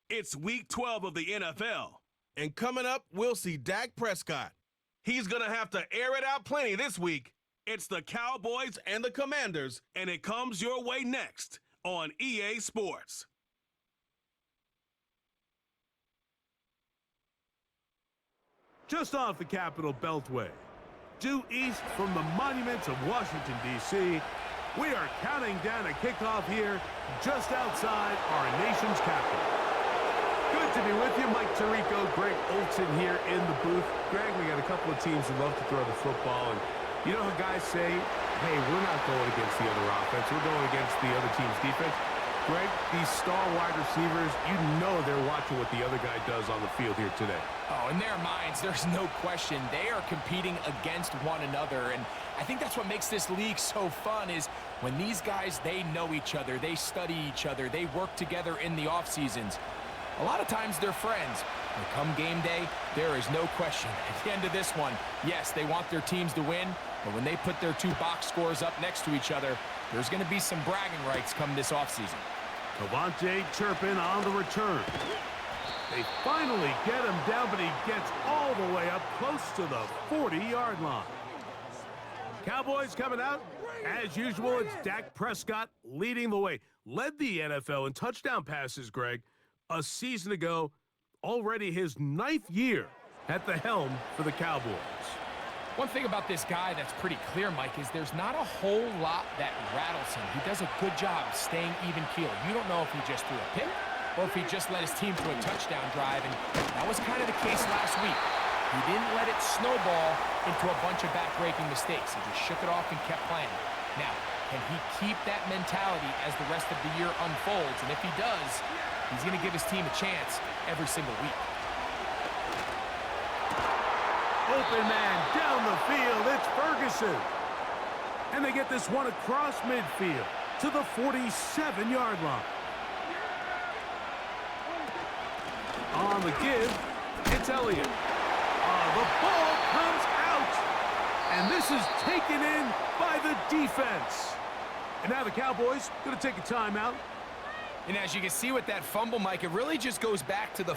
It's Week 12 of the NFL. And coming up, we'll see Dak Prescott. He's going to have to air it out plenty this week. It's the Cowboys And the Commanders. and it comes your way next on EA Sports. Just off the Capitol Beltway, due east from the monuments of Washington, D.C., we are counting down a kickoff here just outside our nation's capital. Good to be with you. Mike Tirico, Greg Olson here in the booth. Greg, we got a couple of teams who love to throw the football, and you know how guys say, hey, we're not going against the other offense, we're going against the other team's defense. Greg, these star wide receivers, you know they're watching what the other guy does on the field here today. Oh, in their minds, there's no question. They are competing against one another, and I think that's what makes this league so fun is when these guys, they know each other, they study each other, they work together in the off seasons. A lot of times they're friends. But come game day, there is no question. At the end of this one, yes, they want their teams to win, but when they put their two box scores up next to each other, there's going to be some bragging rights come this offseason. Cavante Turpin on the return. They finally get him down, but he gets all the way up close to the 40-yard line. Cowboys coming out. As usual, it's Dak Prescott leading the way. Led the NFL in touchdown passes, Greg, a season ago. Already his 9th year at the helm for the Cowboys. One thing about this guy that's pretty clear, Mike, is there's not a whole lot that rattles him. He does a good job staying even keel. You don't know if he just threw a pick or if he just led his team to a touchdown drive, and that was kind of the case last week. He didn't let it snowball into a bunch of back-breaking mistakes. He just shook it off and kept playing. Now, can he keep that mentality as the rest of the year unfolds? And if he does, he's going to give his team a chance every single week. Open man down the field. It's Ferguson. And they get this one across midfield to the 47-yard line. On the give, it's Elliott. The ball comes out. And this is taken in by the defense. And now the Cowboys going to take a timeout. And as you can see with that fumble, Mike, it really just goes back to the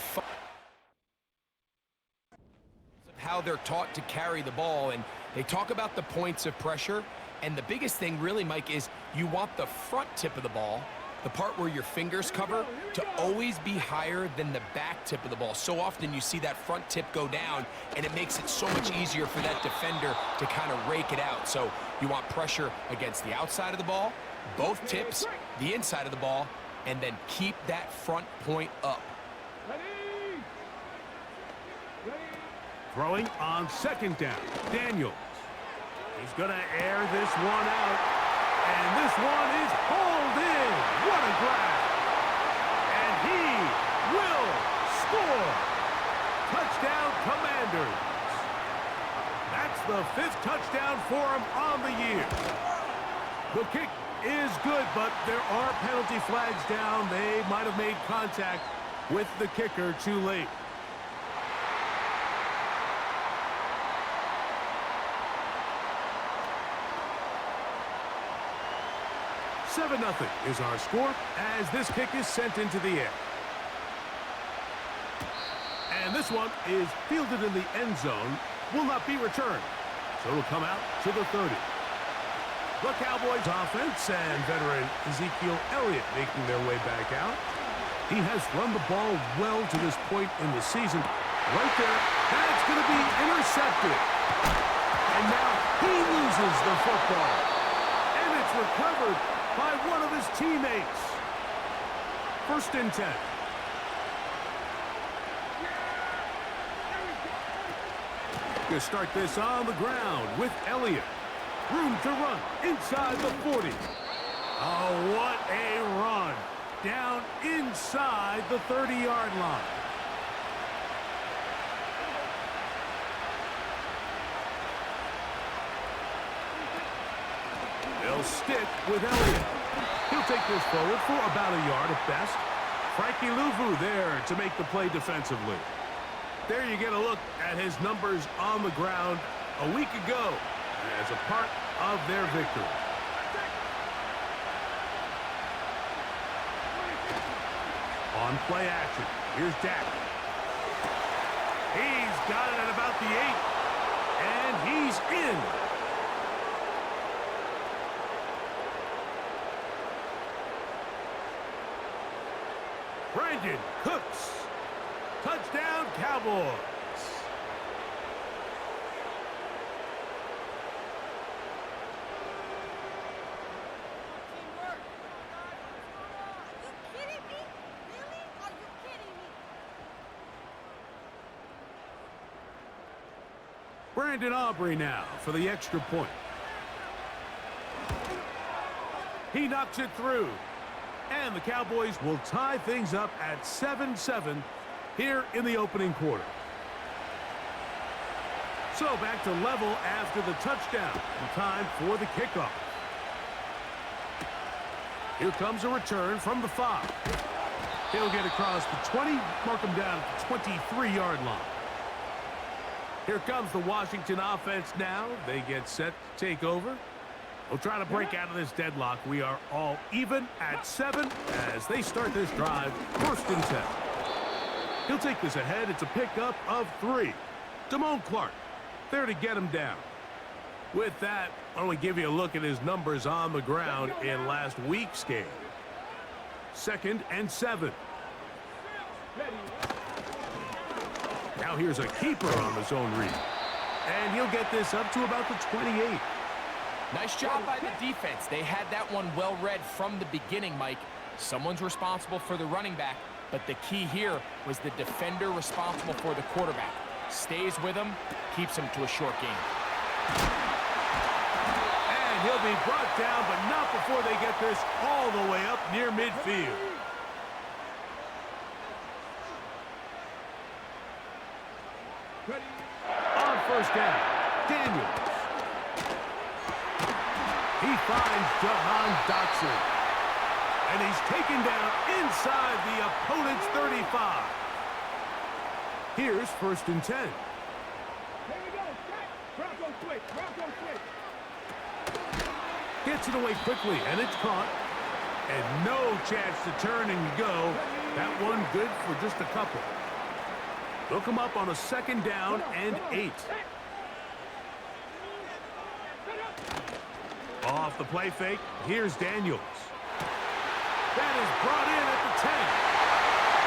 how they're taught to carry the ball, and they talk about the points of pressure, and the biggest thing really, Mike, is you want the front tip of the ball, the part where your fingers cover, to always be higher than the back tip of the ball. So often you see that front tip go down, and it makes it so much easier for that defender to kind of rake it out. So you want pressure against the outside of the ball, both tips, the inside of the ball, and then keep that front point up. Throwing on second down, Daniels. He's going to air this one out, and this one is hauled in. What a grab. And he will score. Touchdown, Commanders. That's the 5th touchdown for him on the year. The kick is good, but there are penalty flags down. They might have made contact with the kicker too late. Seven 0 is our score as this kick is sent into the air. And this one is fielded in the end zone, will not be returned. So it'll come out to the 30. The Cowboys offense and veteran Ezekiel Elliott making their way back out. He has run the ball well to this point in the season. Right there, that's going to be intercepted. And now he loses the football. And it's recovered by one of his teammates. 1st and 10. Going to start this on the ground with Elliott. Room to run inside the 40. Oh, what a run. Down inside the 30-yard line. They'll stick with Elliott. He'll take this forward for about a yard at best. Frankie Louvu there to make the play defensively. There you get a look at his numbers on the ground a week ago as a part of their victory. On play action, Here's Dak. He's got it at about the 8. And he's in. Brandon Cooks. Touchdown, Cowboys. Brandon Aubrey now for the extra point. He knocks it through. And the Cowboys will tie things up at 7-7 here in the opening quarter. So back to level after the touchdown. And time for the kickoff. Here comes a return from the 5. He'll get across the 20, mark him down at the 23-yard line. Here comes the Washington offense now. They get set to take over. We'll try to break out of this deadlock. We are all even at 7 as they start this drive. 1st and 10. He'll take this ahead. It's a pickup of 3. Damone Clark there to get him down. With that, why don't we give you a look at his numbers on the ground in last week's game. 2nd and 7. Now here's a keeper on the zone read. And he'll get this up to about the 28. Nice job by the defense. They had that one well read from the beginning, Mike. Someone's responsible for the running back, but the key here was the defender responsible for the quarterback. Stays with him, keeps him to a short game. And he'll be brought down, but not before they get this all the way up near midfield. On 1st down, Daniels. He finds Jahan Dotson. And he's taken down inside the opponent's 35. Here's 1st and 10. Here we go. Bronco quick. Bronco quick. Gets it away quickly, and it's caught. And no chance to turn and go. That one good for just a couple. They'll come up on a 2nd down and 8. Off the play fake, here's Daniels. That is brought in at the 10.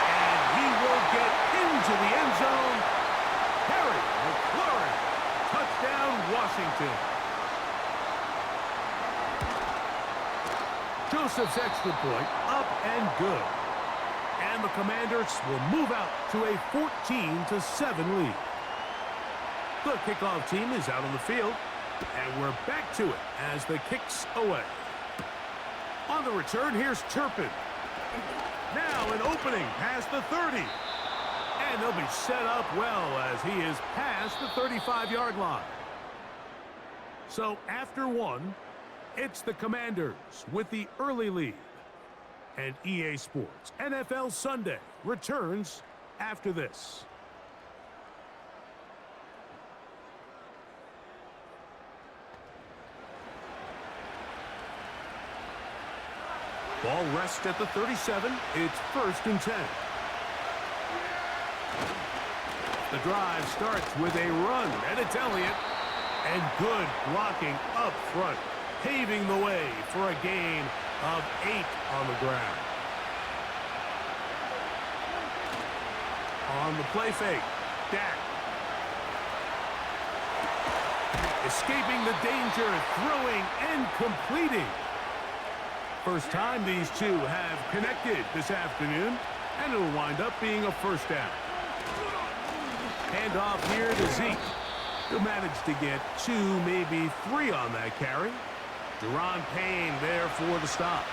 And he will get into the end zone. Harry McLaurin. Touchdown, Washington. Joseph's extra point up and good. And the Commanders will move out to a 14-7 lead. The kickoff team is out on the field. And we're back to it as the kick's away. On the return, here's Turpin. Now an opening past the 30. And they'll be set up well as he is past the 35-yard line. So after 1, it's the Commanders with the early lead. And EA Sports NFL Sunday returns after this. Ball rests at the 37. It's 1st and 10. The drive starts with a run, and it's Elliott. And good blocking up front, paving the way for a gain of 8 on the ground. On the play fake, Dak. Escaping the danger, throwing and completing. First time these two have connected this afternoon, and it'll wind up being a 1st down. Hand off here to Zeke, who managed to get 2, maybe 3 on that carry. Deron Payne there for the stop.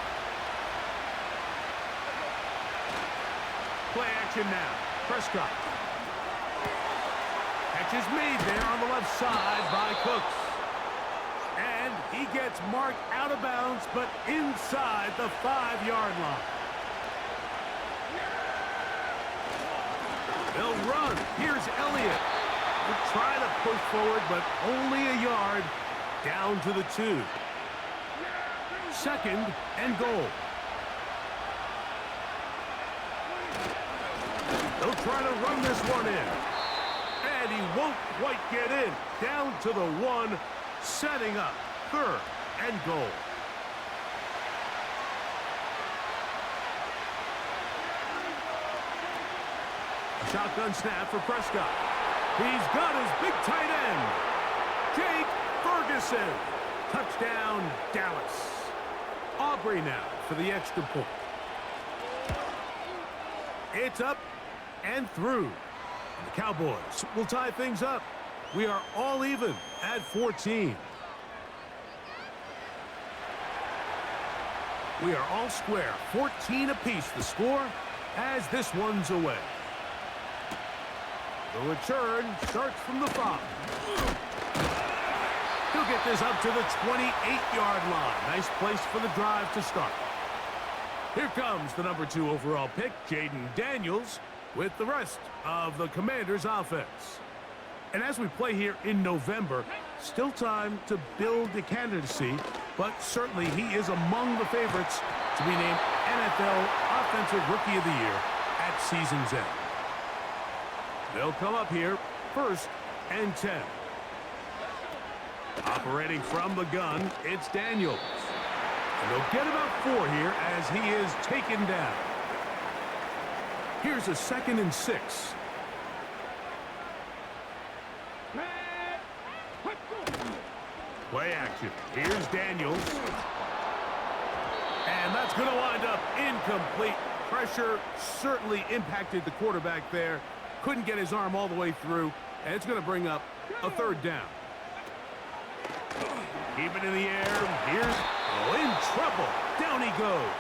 Play action now. Prescott. Catch is made there on the left side by Cooks. And he gets marked out of bounds, but inside the 5-yard line. They'll run. Here's Elliott. They'll try to push forward, but only a yard down to the 2. 2nd and goal. They'll try to run this one in. And he won't quite get in. Down to the 1, setting up 3rd and goal. A shotgun snap for Prescott. He's got his big tight end, Jake Ferguson. Touchdown, Dallas. Aubrey now for the extra point. It's up and through. And the Cowboys will tie things up. We are all even at 14. We are all square. 14 apiece the score as this one's away. The return starts from the 5. He'll get this up to the 28-yard line. Nice place for the drive to start. Here comes the number 2 overall pick, Jaden Daniels, with the rest of the Commanders' offense. And as we play here in November, still time to build the candidacy, but certainly he is among the favorites to be named NFL Offensive Rookie of the Year at season's end. They'll come up here 1st and 10. Operating from the gun, it's Daniels. And they'll get about 4 here as he is taken down. Here's a 2nd and 6. Play action. Here's Daniels. And that's going to wind up incomplete. Pressure certainly impacted the quarterback there. Couldn't get his arm all the way through. And it's going to bring up a 3rd down. Keep it in the air. Here's in trouble. Down he goes.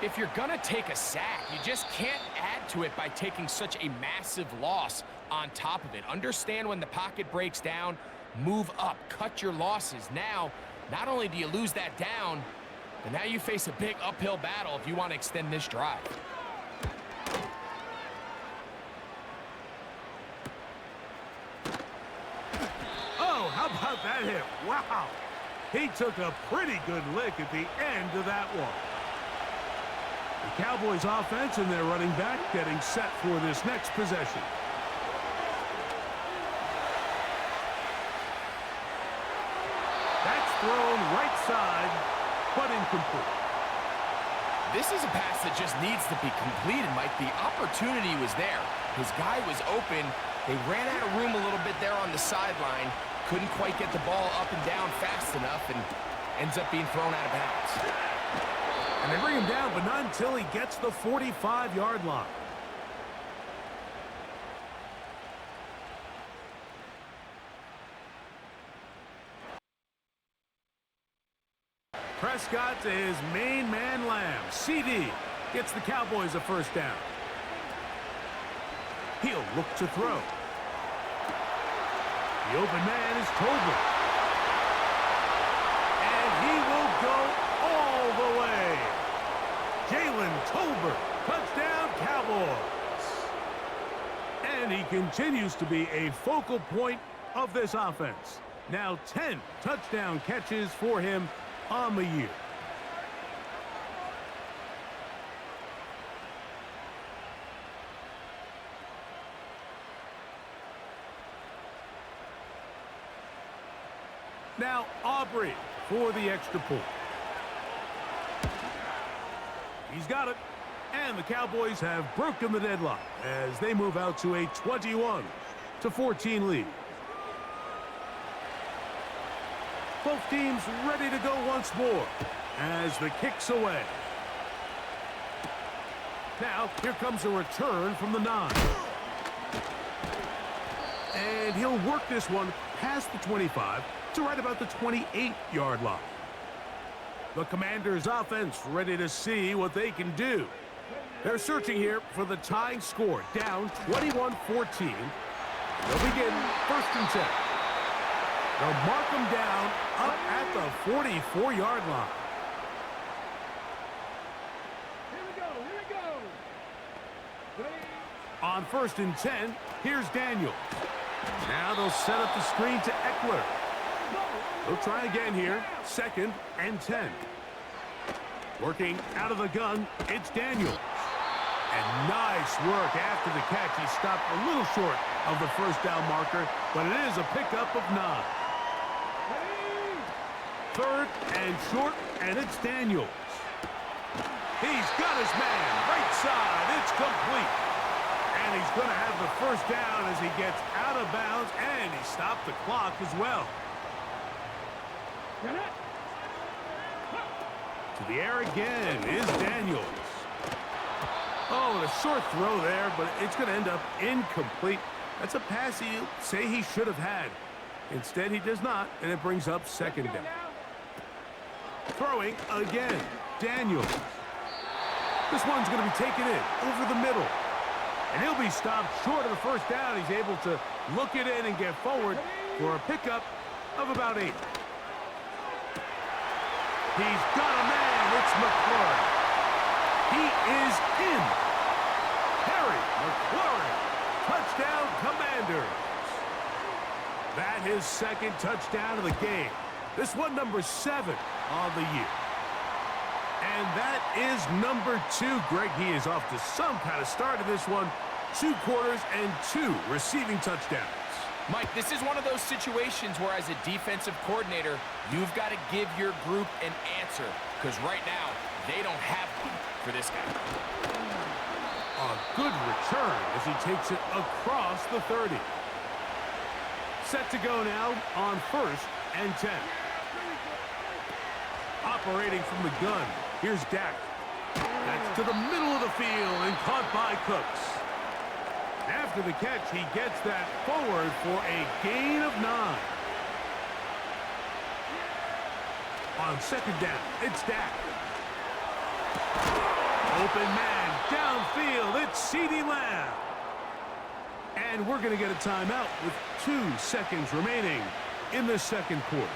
If you're going to take a sack, you just can't add to it by taking such a massive loss on top of it. Understand when the pocket breaks down, move up, cut your losses. Now, not only do you lose that down, but now you face a big uphill battle if you want to extend this drive. Oh, how about that hit? Wow. He took a pretty good lick at the end of that one. The Cowboys offense and their running back getting set for this next possession. That's thrown right side, but incomplete. This is a pass that just needs to be completed, Mike. The opportunity was there. His guy was open. They ran out of room a little bit there on the sideline. Couldn't quite get the ball up and down fast enough and ends up being thrown out of bounds. And they bring him down, but not until he gets the 45-yard line. Prescott to his main man, Lamb. CD gets the Cowboys a 1st down. He'll look to throw. The open man is Tolbert. And he will go all the way. Jalen Tolbert, touchdown Cowboys. And he continues to be a focal point of this offense. Now 10 touchdown catches for him on the year. Now Aubrey for the extra point. He's got it. And the Cowboys have broken the deadlock as they move out to a 21-14 lead. Both teams ready to go once more as the kick's away. Now, here comes a return from the 9. And he'll work this one past the 25 to right about the 28-yard line. The Commanders' offense ready to see what they can do. They're searching here for the tying score, down 21-14. They'll begin 1st and 10. They'll mark them down up at the 44-yard line. Here we go. Ready? On 1st and 10, here's Daniels. Now they'll set up the screen to Eckler. They'll try again here, 2nd and 10. Working out of the gun, it's Daniels. And nice work after the catch. He stopped a little short of the first down marker, but it is a pickup of 9. Third and short, and it's Daniels. He's got his man, right side. It's complete. And he's going to have the first down as he gets out of bounds, and he stopped the clock as well. To the air again is Daniels. Oh, and a short throw there, but it's going to end up incomplete. That's a pass you say he should have had. Instead, he does not, and it brings up second down. Throwing again, Daniels. This one's going to be taken in over the middle. And he'll be stopped short of the first down. He's able to look it in and get forward for a pickup of about 8. He's got a man. It's McLaurin. He is in. Harry McLaurin. Touchdown, Commanders. That his second touchdown of the game. This one number 7 of the year. And that is number 2. Greg, he is off to some kind of start in this one. 2 quarters and 2 receiving touchdowns. Mike, this is one of those situations where as a defensive coordinator, you've got to give your group an answer. Because right now, they don't have one for this guy. A good return as he takes it across the 30. Set to go now on 1st and 10. Operating from the gun, here's Dak. That's to the middle of the field and caught by Cooks. After the catch, he gets that forward for a gain of 9. On second down, it's Dak. Open man, downfield, it's CeeDee Lamb. And we're going to get a timeout with 2 seconds remaining in the second quarter.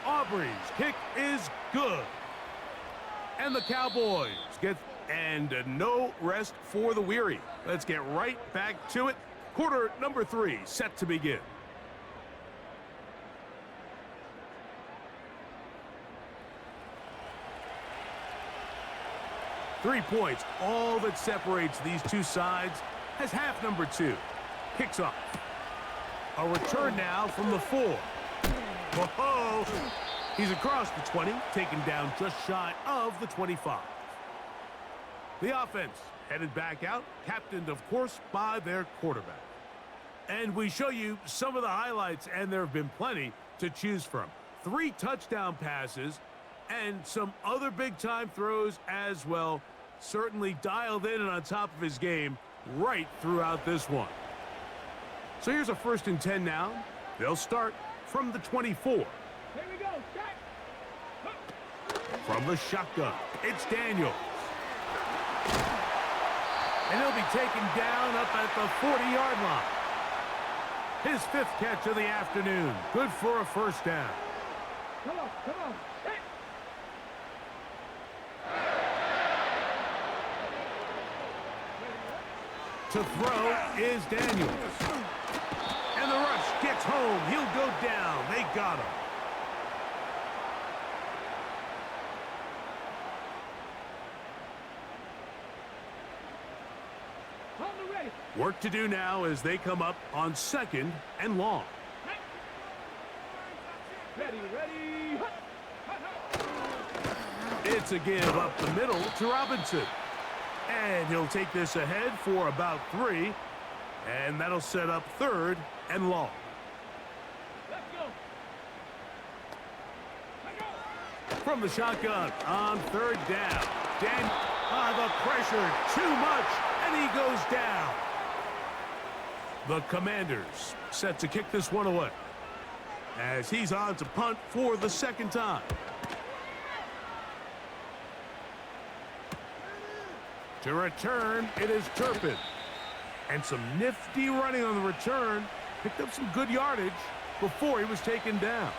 Aubrey's kick is good. And the Cowboys get no rest for the weary. Let's get right back to it. Quarter number 3 set to begin. Three points, all that separates these two sides, as half number 2 kicks off. A return now from the 4. Whoa! He's across the 20, taken down just shy of the 25. The offense headed back out, captained, of course, by their quarterback. And we show you some of the highlights, and there have been plenty to choose from. 3 touchdown passes and some other big-time throws as well. Certainly dialed in and on top of his game right throughout this one. So here's a 1st and 10 now. They'll start from the 24. Here we go, Jack. From the shotgun, it's Daniels. And he'll be taken down up at the 40-yard line. His 5th catch of the afternoon. Good for a first down. Come on, come on. Hey. To throw is Daniels. And the rush gets home. He'll go down. They got him. Work to do now as they come up on 2nd and long. Ready, ready. It's a give up the middle to Robinson. And he'll take this ahead for about 3. And that'll set up 3rd and long. Let's go. From the shotgun on 3rd down. The pressure, too much, and he goes down. The Commanders set to kick this one away as he's on to punt for the 2nd time. To return, it is Turpin. And some nifty running on the return. Picked up some good yardage before he was taken down.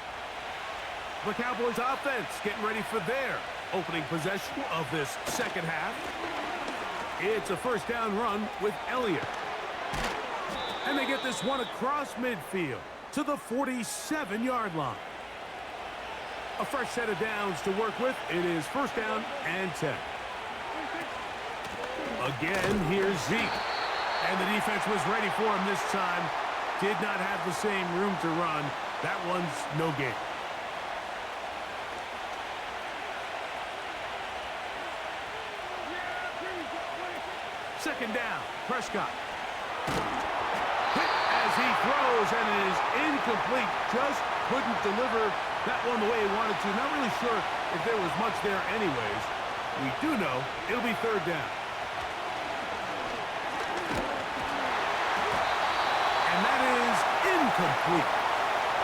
The Cowboys offense getting ready for their opening possession of this second half. It's a first down run with Elliott. And they get this one across midfield to the 47-yard line. A fresh set of downs to work with. It is first down and 10. Again, here's Zeke. And the defense was ready for him this time. Did not have the same room to run. That one's no gain. Second down, Prescott. Hit as he throws, and it is incomplete. Just couldn't deliver that one the way he wanted to. Not really sure if there was much there anyways. We do know it'll be third down. And that is incomplete.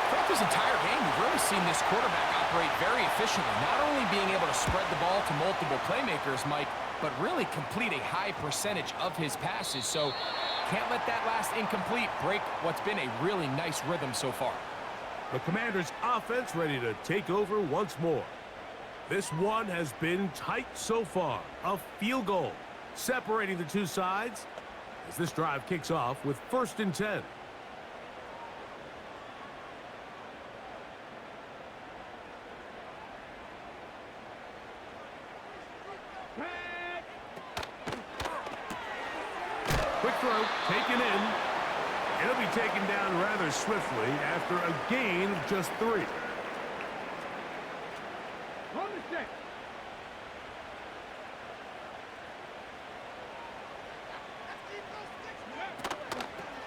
Throughout this entire game, we've really seen this quarterback operate very efficiently, not only being able to spread the ball to multiple playmakers, Mike, but really complete a high percentage of his passes. So can't let that last incomplete break what's been a really nice rhythm so far. The Commanders' offense ready to take over once more. This one has been tight so far. A field goal separating the two sides as this drive kicks off with first and 10. Quick throw, taken in. It'll be taken down rather swiftly after a gain of just 3. On the stick.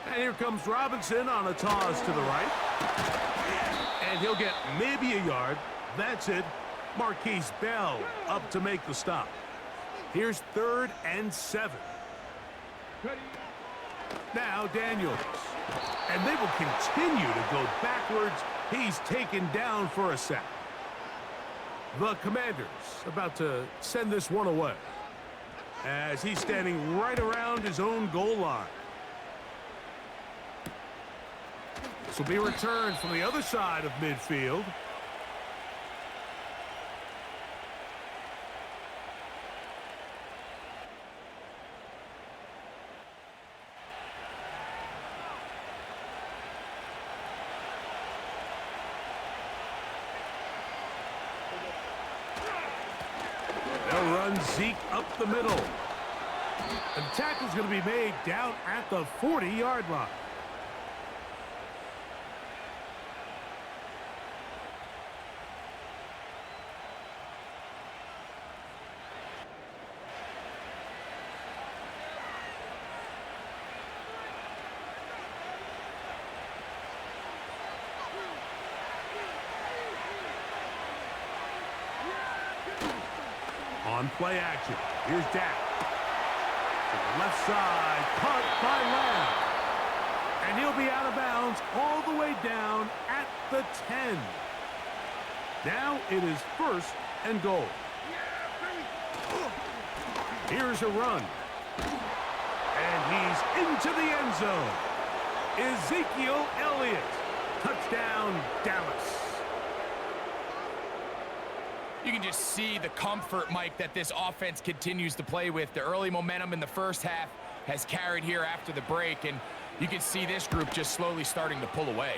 And here comes Robinson on a toss to the right. And he'll get maybe a yard. That's it. Marquise Bell up to make the stop. Here's third and 7. Now Daniels. And they will continue to go backwards. He's taken down for a sack. The Commanders about to send this one away as he's standing right around his own goal line. This will be returned from the other side of midfield. They'll run Zeke up the middle. And the tackle's going to be made down at the 40-yard line. On play action, here's Dak. To the left side, caught by Lamb. And he'll be out of bounds all the way down at the 10. Now it is first and goal. Here's a run. And he's into the end zone. Ezekiel Elliott. Touchdown, Dallas. You can just see the comfort, Mike, that this offense continues to play with. The early momentum in the first half has carried here after the break, and you can see this group just slowly starting to pull away.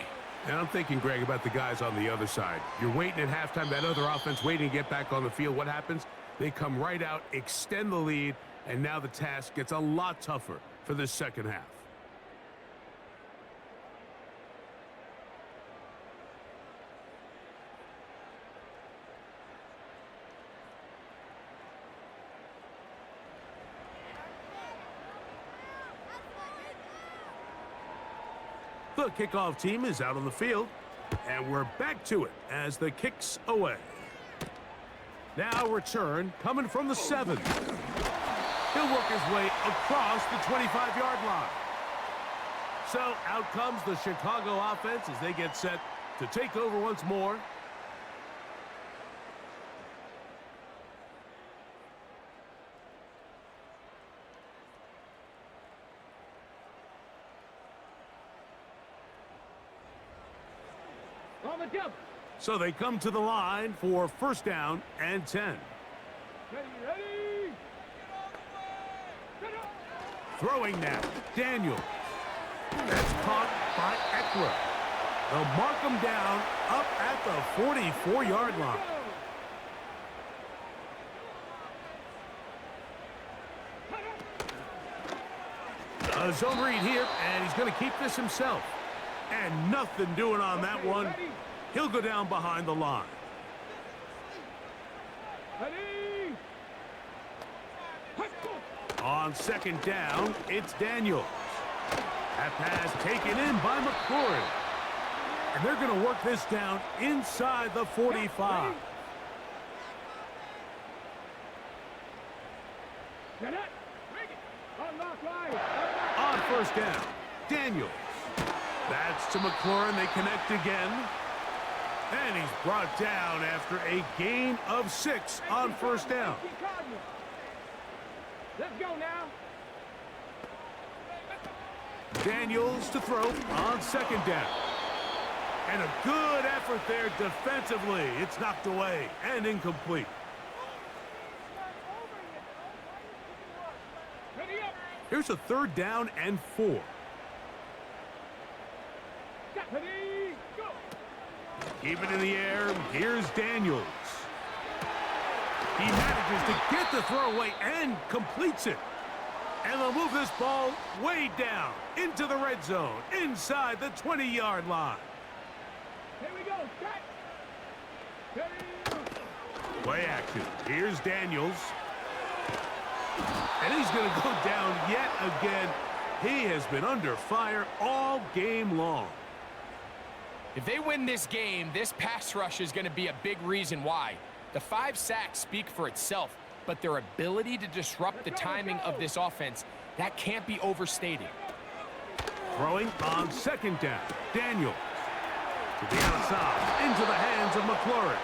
And I'm thinking, Greg, about the guys on the other side. You're waiting at halftime, that other offense waiting to get back on the field. What happens? They come right out, extend the lead, and now the task gets a lot tougher for this second half. The kickoff team is out on the field, and we're back to it as the kick's away. Now return coming from the 7. He'll work his way across the 25-yard line. So out comes the Chicago offense as they get set to take over once more. On the jump. So they come to the line for first down and 10. Ready. Throwing now, Daniels. That's caught by Eckler. They'll mark him down up at the 44-yard line. A zone read here, and he's going to keep this himself. And nothing doing on that one. He'll go down behind the line. On second down, it's Daniels. That pass taken in by McLaurin. And they're going to work this down inside the 45. On first down, Daniels. That's to McLaurin. They connect again. And he's brought down after a gain of 6 on first down. Let's go now. Daniels to throw on second down. And a good effort there defensively. It's knocked away and incomplete. Here's a third down and 4. Keep it in the air. Here's Daniels. He manages to get the throw away and completes it. And they'll move this ball way down into the red zone, inside the 20-yard line. Here we go. Play action. Here's Daniels. And he's going to go down yet again. He has been under fire all game long. If they win this game, this pass rush is going to be a big reason why. The 5 sacks speak for itself, but their ability to disrupt the timing of this offense, that can't be overstated. Throwing on second down, Daniels. To the outside, into the hands of McLaurin.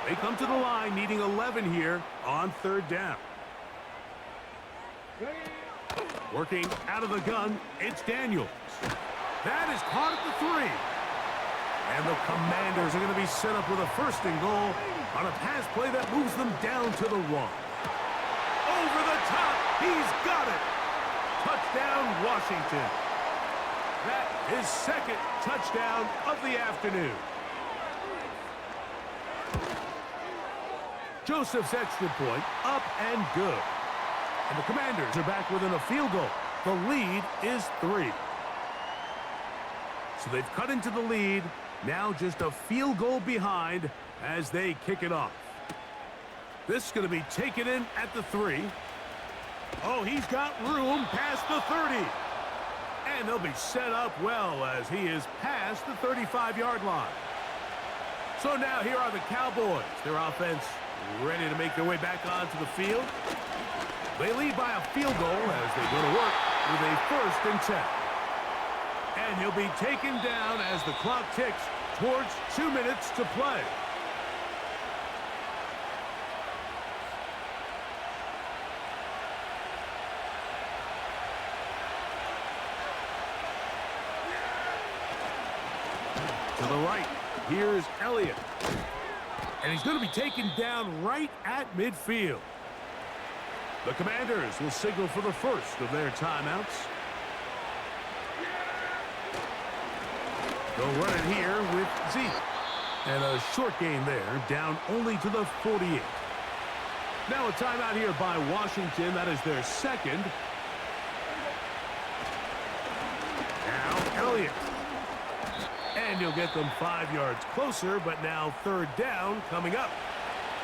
They come to the line, needing 11 here on third down. Working out of the gun, it's Daniels. That is caught at the 3. And the Commanders are going to be set up with a first and goal on a pass play that moves them down to the 1. Over the top, he's got it. Touchdown, Washington. That is second touchdown of the afternoon. Joseph's extra point up and good. And the Commanders are back within a field goal. The lead is 3. So they've cut into the lead. Now just a field goal behind as they kick it off. This is going to be taken in at the 3. Oh, he's got room past the 30. And they'll be set up well as he is past the 35-yard line. So now here are the Cowboys. Their offense ready to make their way back onto the field. They lead by a field goal as they go to work with a 1st and 10. And he'll be taken down as the clock ticks towards 2 minutes to play. To the right, here's Elliott. And he's going to be taken down right at midfield. The Commanders will signal for the first of their timeouts. They'll run it here with Zeke. And a short gain there, down only to the 48. Now a timeout here by Washington. That is their second. Now Elliott. And he'll get them 5 yards closer, but now third down coming up.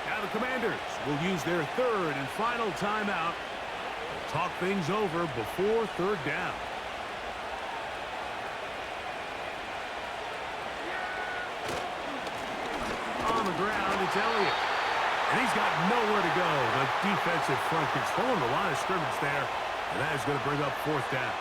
Now the Commanders will use their third and final timeout to talk things over before third down. On the ground, it's Elliott. And he's got nowhere to go. The defensive front controlling the line of scrimmage there. And that is going to bring up fourth down.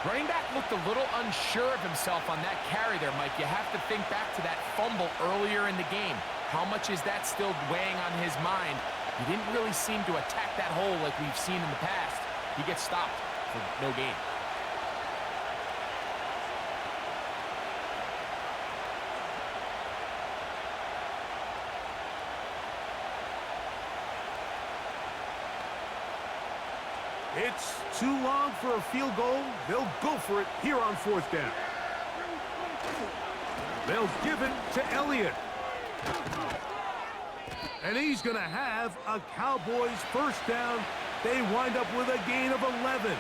Running back looked a little unsure of himself on that carry there, Mike. You have to think back to that fumble earlier in the game. How much is that still weighing on his mind? He didn't really seem to attack that hole like we've seen in the past. He gets stopped for no gain. It's too long for a field goal. They'll go for it here on 4th down. They'll give it to Elliott. And he's going to have a Cowboys first down. They wind up with a gain of 11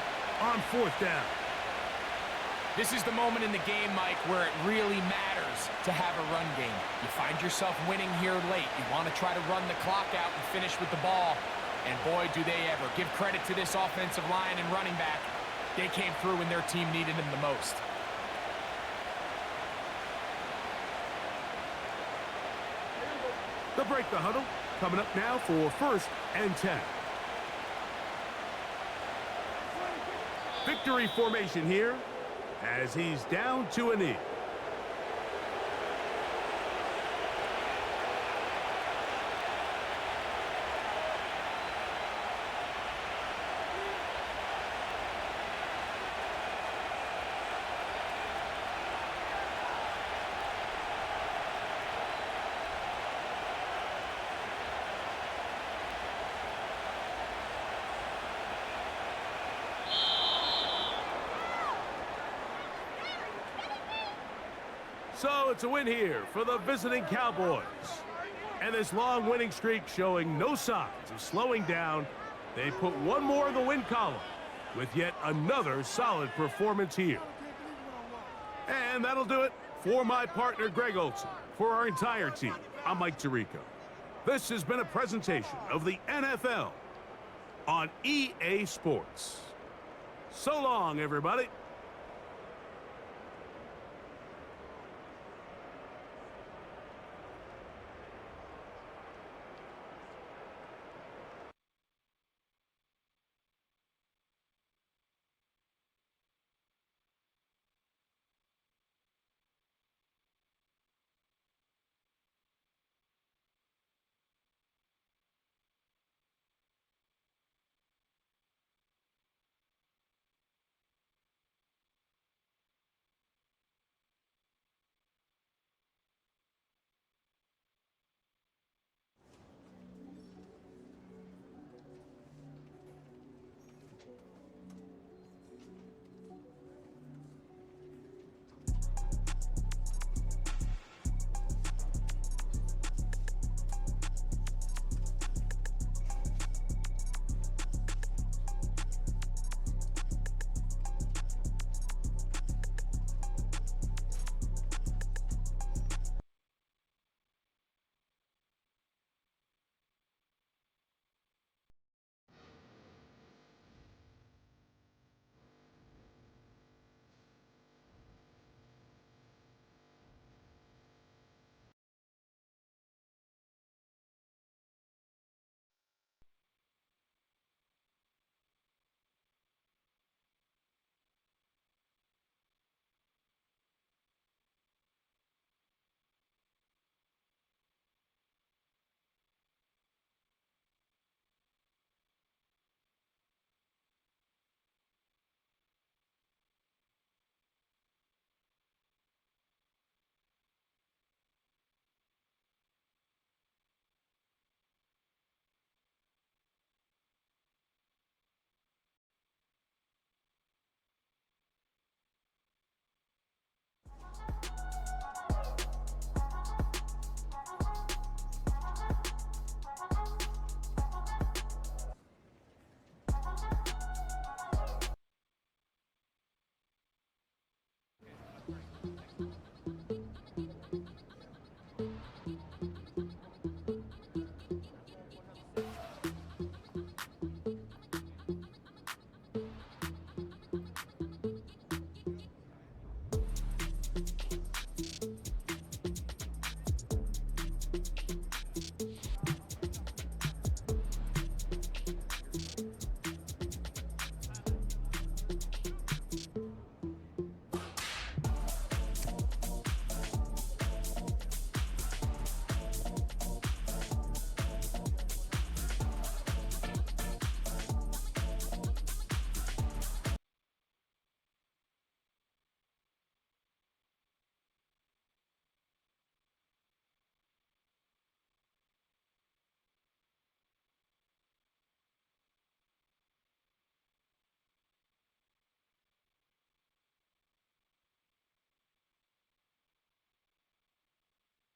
on 4th down. This is the moment in the game, Mike, where it really matters to have a run game. You find yourself winning here late. You want to try to run the clock out and finish with the ball. And boy, do they ever. Give credit to this offensive line and running back. They came through when their team needed them the most. They'll break the huddle. Coming up now for 1st and 10. Victory formation here as he's down to a knee. So it's a win here for the visiting Cowboys. And this long winning streak showing no signs of slowing down. They put one more in the win column with yet another solid performance here. And that'll do it for my partner, Greg Olson. For our entire team, I'm Mike Tirico. This has been a presentation of the NFL on EA Sports. So long, everybody.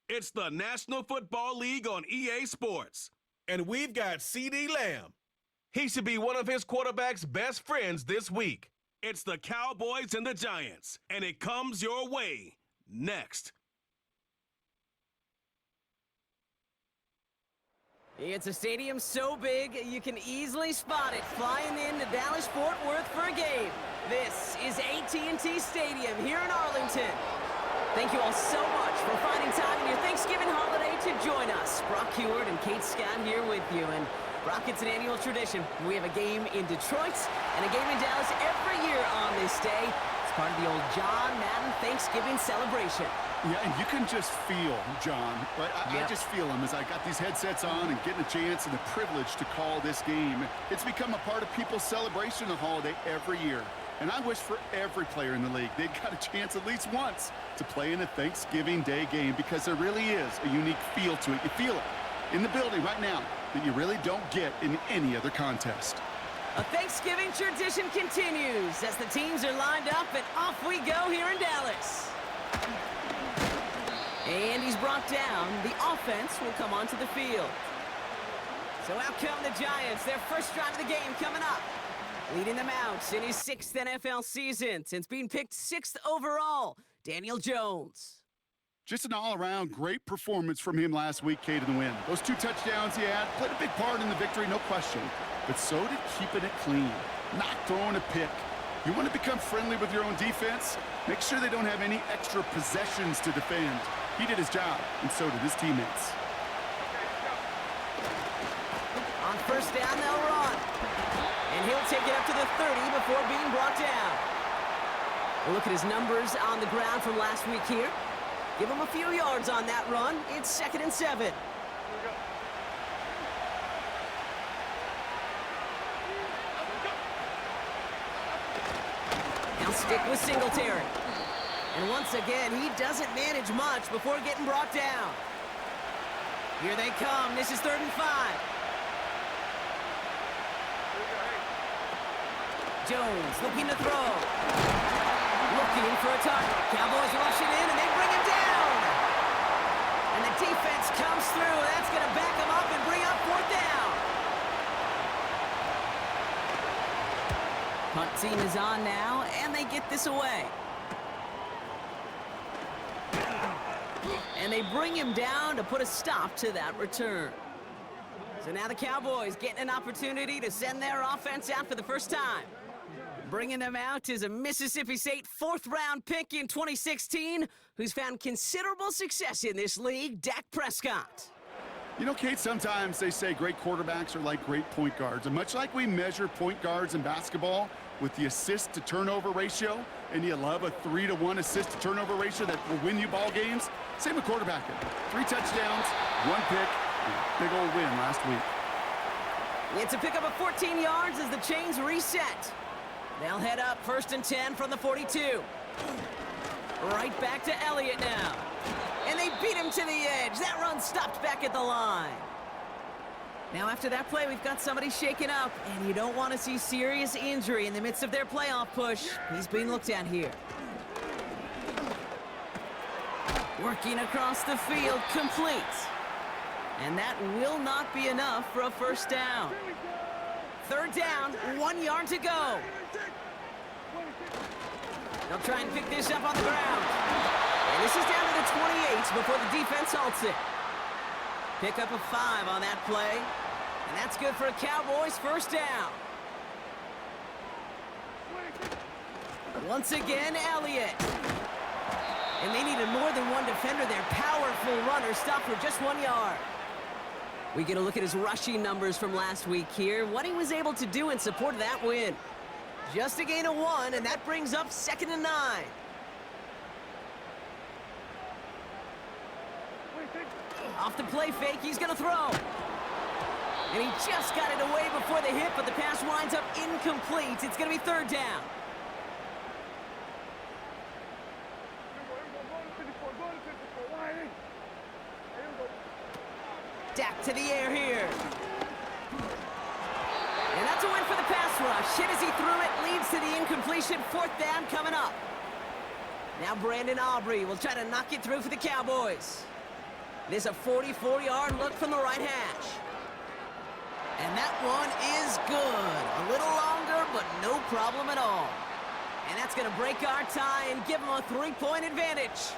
It's the National Football League on EA Sports. And we've got CD Lamb. He should be one of his quarterback's best friends this week. It's the Cowboys and the Giants, and it comes your way next. It's a stadium so big you can easily spot it flying into Dallas-Fort Worth for a game. This is AT&T Stadium here in Arlington. Thank you all so much for finding time in your Thanksgiving holiday to join us. Brock Heward and Kate Scott here with you. And Brock, it's an annual tradition. We have a game in Detroit and a game in Dallas every year on this day. It's part of the old John Madden Thanksgiving celebration. Yeah, and you can just feel John, right? I just feel him as I got these headsets on and getting a chance and the privilege to call this game. It's become a part of people's celebration of the holiday every year. And I wish for every player in the league they'd got a chance at least once to play in a Thanksgiving Day game, because there really is a unique feel to it. You feel it in the building right now that you really don't get in any other contest. A Thanksgiving tradition continues as the teams are lined up and off we go here in Dallas. And he's brought down. The offense will come onto the field. So out come the Giants, their first drive of the game coming up. Leading them out in his 6th NFL season since being picked 6th overall, Daniel Jones. Just an all-around great performance from him last week, Kate, in the win. Those 2 touchdowns he had played a big part in the victory, no question. But so did keeping it clean, not throwing a pick. You want to become friendly with your own defense? Make sure they don't have any extra possessions to defend. He did his job, and so did his teammates. On first down, they'll run. And he'll take it up to the 30 before being brought down. A look at his numbers on the ground from last week here. Give him a few yards on that run. It's 2nd and 7. Now stick with Singletary. And once again, he doesn't manage much before getting brought down. Here they come. This is 3rd and 5. Jones looking to throw. Looking for a target. Cowboys rush it in, and they bring him down. And the defense comes through. That's going to back him up and bring up 4th down. Punt team is on now, and they get this away. And they bring him down to put a stop to that return. So now the Cowboys getting an opportunity to send their offense out for the first time. Bringing them out is a Mississippi State 4th-round pick in 2016 who's found considerable success in this league, Dak Prescott. You know, Kate, sometimes they say great quarterbacks are like great point guards. And much like we measure point guards in basketball with the assist-to-turnover ratio, and you love a 3-to-1 assist-to-turnover ratio that will win you ball games, same with quarterbacking. 3 touchdowns, 1 pick, and a big old win last week. It's a pickup of 14 yards as the chains reset. They'll head up 1st and 10 from the 42. Right back to Elliott now. And they beat him to the edge. That run stopped back at the line. Now after that play, we've got somebody shaken up, and you don't want to see serious injury in the midst of their playoff push. He's being looked at here. Working across the field, complete. And that will not be enough for a first down. 3rd down, 1 yard to go. They'll try and pick this up on the ground. And this is down to the 28 before the defense halts it. Pick up a 5 on that play. And that's good for a Cowboys first down. Once again, Elliott. And they needed more than one defender. Their powerful runner stopped for just 1 yard. We get a look at his rushing numbers from last week here. What he was able to do in support of that win. Just a gain of 1, and that brings up 2nd and 9. Off the play fake, he's going to throw. And he just got it away before the hit, but the pass winds up incomplete. It's going to be 3rd down. Dak to the air here. And that's a win for the pass rush. Hit as he threw it, leads to the incompletion. 4th down coming up. Now Brandon Aubrey will try to knock it through for the Cowboys. This is a 44-yard look from the right hash. And that one is good. A little longer, but no problem at all. And that's going to break our tie and give them a 3-point advantage.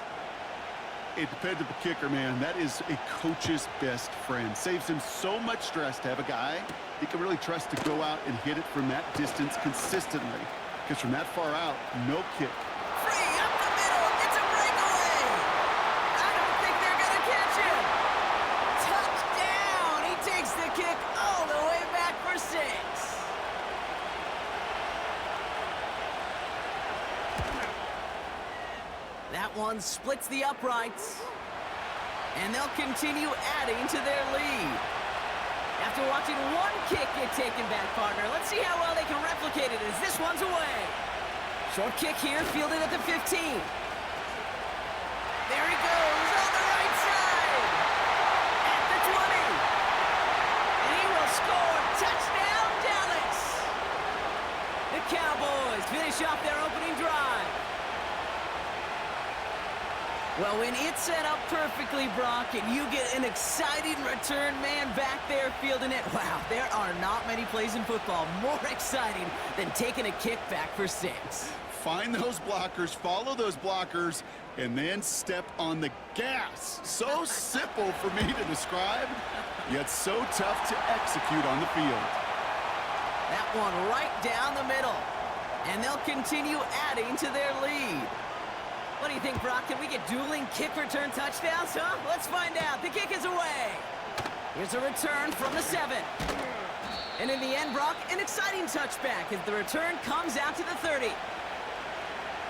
A dependable kicker, man. That is a coach's best friend. Saves him so much stress to have a guy he can really trust to go out and hit it from that distance consistently. Because from that far out, no kick. Free up the middle. It's a breakaway. I don't think they're going to catch him. Touchdown. He takes the kick all the way back for 6. That one splits the uprights. And they'll continue adding to their lead. After watching one kick get taken back, partner, let's see how well they can replicate it as this one's away. Short kick here, fielded at the 15. There he goes on the right side. At the 20. And he will score. Touchdown, Dallas. The Cowboys finish off their opening drive. Well, when it's set up perfectly, Brock, and you get an exciting return man back there fielding it, wow, there are not many plays in football more exciting than taking a kick back for 6. Find those blockers, follow those blockers, and then step on the gas. So simple for me to describe, yet so tough to execute on the field. That one right down the middle. And they'll continue adding to their lead. What do you think, Brock? Can we get dueling kick return touchdowns, huh? Let's find out. The kick is away. Here's a return from the 7. And in the end, Brock, an exciting touchback as the return comes out to the 30.